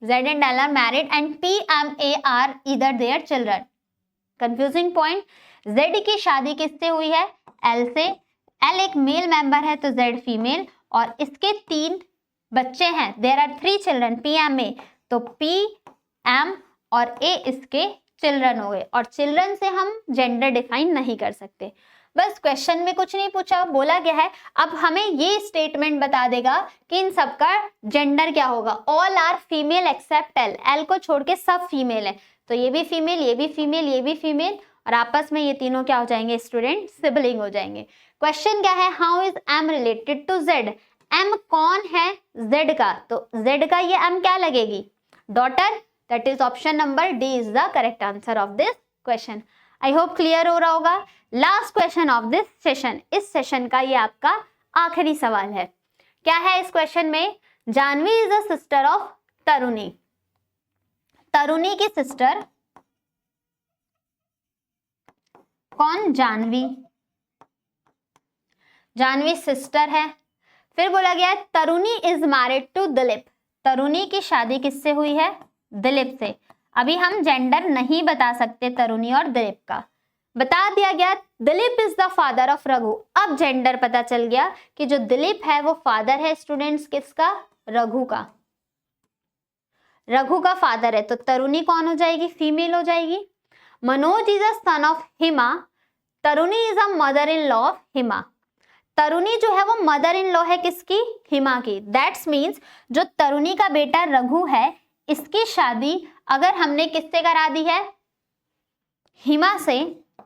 Z and L are married and P M A are either their children. Confusing point, Z की शादी किससे हुई है? एल से। एल एक मेल मेंबर है तो जेड फीमेल, और इसके 3 बच्चे हैं, there are 3 children, P M A, तो पी एम और ए इसके चिल्ड्रन हो गए, और चिल्ड्रन से हम जेंडर डिफाइन नहीं कर सकते। बस क्वेश्चन में कुछ नहीं पूछा, बोला गया है अब हमें ये स्टेटमेंट बता देगा कि इन सबका जेंडर क्या होगा। All are female except L, L को छोड़ के सब फीमेल है, तो ये भी फीमेल, ये भी फीमेल, ये भी फीमेल, और आपस में ये तीनों क्या हो जाएंगे स्टूडेंट? सिबलिंग हो जाएंगे। क्वेश्चन क्या है? How is M related to Z, M कौन है जेड का? तो जेड का ये एम क्या लगेगी? Daughter. That is option number D is the correct answer of this question. I hope clear हो रहा होगा। Last question of this session, इस सेशन का ये आपका आखिरी सवाल है। क्या है इस क्वेश्चन में? Janvi is a sister of Taruni, Taruni की सिस्टर कौन? जानवी, जानवी सिस्टर है। फिर बोला गया है तरुणी इज मैरिड टू दिलीप, तरुणी की शादी किससे हुई है? दिलीप से। अभी हम जेंडर नहीं बता सकते तरुणी और दिलीप का, बता दिया गया Dilip is the father of Raghu. अब जेंडर पता चल गया कि जो दिलीप है वो फादर है स्टूडेंट्स किसका? रघु का, रघु का फादर है, तो तरुणी कौन हो जाएगी? फीमेल हो जाएगी। Manoj is a son of Hima, Taruni is a mother in law of Hima, Taruni जो है वो मदर इन लॉ है किसकी? हिमा की। दैट्स मीन्स जो तरुणी का बेटा रघु है इसकी शादी अगर हमने किससे करा दी है? हिमा से,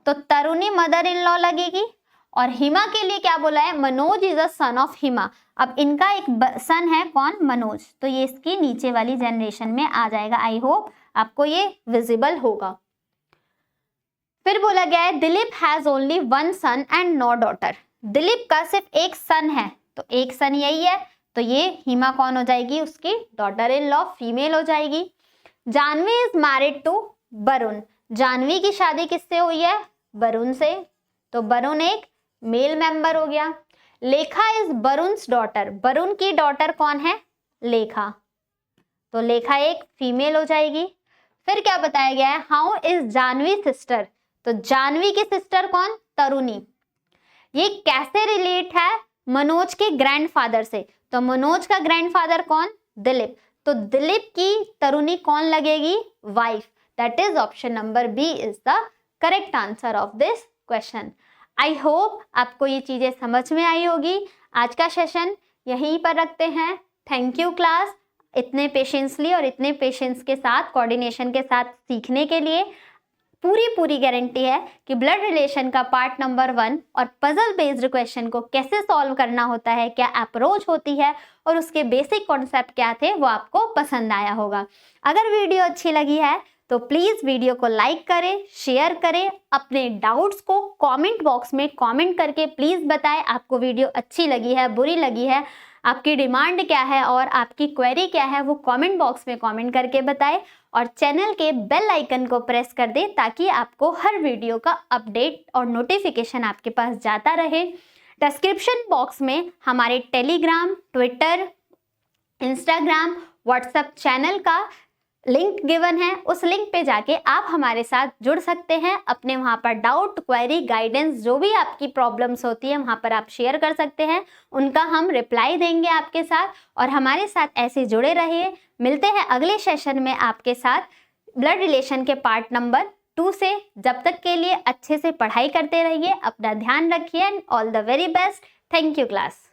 तो तरुणी मदर इन लॉ लगेगी। और हिमा के लिए क्या बोला है? Manoj is a son of Hima. अब इनका एक सन है कौन? मनोज, तो ये इसकी नीचे वाली जनरेशन में आ जाएगा। आई होप आपको ये विजिबल होगा। फिर बोला गया है Dilip has only 1 son and no daughter, Dilip का सिर्फ एक सन है, तो एक सन यही है, तो ये हिमा कौन हो जाएगी? उसकी डॉटर इन लॉ, फीमेल हो जाएगी। Janvi is married to Varun, Janvi की शादी किससे हुई है? वरुण से, तो वरुण एक मेल मेंबर हो गया। लेखा इज वरुण्स डॉटर, वरुण की डॉटर कौन है? लेखा, तो लेखा एक फीमेल हो जाएगी। फिर क्या बताया गया है? हाउ इज जानवी सिस्टर, तो जानवी की सिस्टर कौन? तरुणी। ये कैसे रिलेट है? मनोज के ग्रैंडफादर से, तो मनोज का ग्रैंडफादर कौन? दिलीप, तो दिलीप की तरुणी कौन लगेगी? Wife. That is option number B is the correct answer of this question. I hope आपको ये चीजें समझ में आई होगी। आज का सेशन यहीं पर रखते हैं। थैंक यू क्लास, इतने पेशेंसली और इतने पेशेंस के साथ, कोऑर्डिनेशन के साथ सीखने के लिए। पूरी गारंटी है कि ब्लड रिलेशन का पार्ट नंबर 1 और पजल बेस्ड क्वेश्चन को कैसे सॉल्व करना होता है, क्या अप्रोच होती है और उसके बेसिक कॉन्सेप्ट क्या थे, वो आपको पसंद आया होगा। अगर वीडियो अच्छी लगी है तो प्लीज़ वीडियो को लाइक करें, शेयर करें, अपने डाउट्स को कमेंट बॉक्स में कमेंट करके प्लीज़ बताएं आपको वीडियो अच्छी लगी है, बुरी लगी है, आपकी डिमांड क्या है और आपकी क्वेरी क्या है, वो कमेंट बॉक्स में कमेंट करके बताएं। और चैनल के बेल आइकन को प्रेस कर दें ताकि आपको हर वीडियो का अपडेट और नोटिफिकेशन आपके पास जाता रहे। डिस्क्रिप्शन बॉक्स में हमारे Telegram, Twitter, Instagram, WhatsApp channel का लिंक गिवन है, उस लिंक पे जाके आप हमारे साथ जुड़ सकते हैं। अपने वहाँ पर डाउट, क्वेरी, गाइडेंस, जो भी आपकी प्रॉब्लम्स होती है वहाँ पर आप शेयर कर सकते हैं, उनका हम रिप्लाई देंगे आपके साथ। और हमारे साथ ऐसे जुड़े रहिए। मिलते हैं अगले सेशन में आपके साथ ब्लड रिलेशन के पार्ट नंबर 2 से। जब तक के लिए अच्छे से पढ़ाई करते रहिए, अपना ध्यान रखिए and all the very best. Thank you class.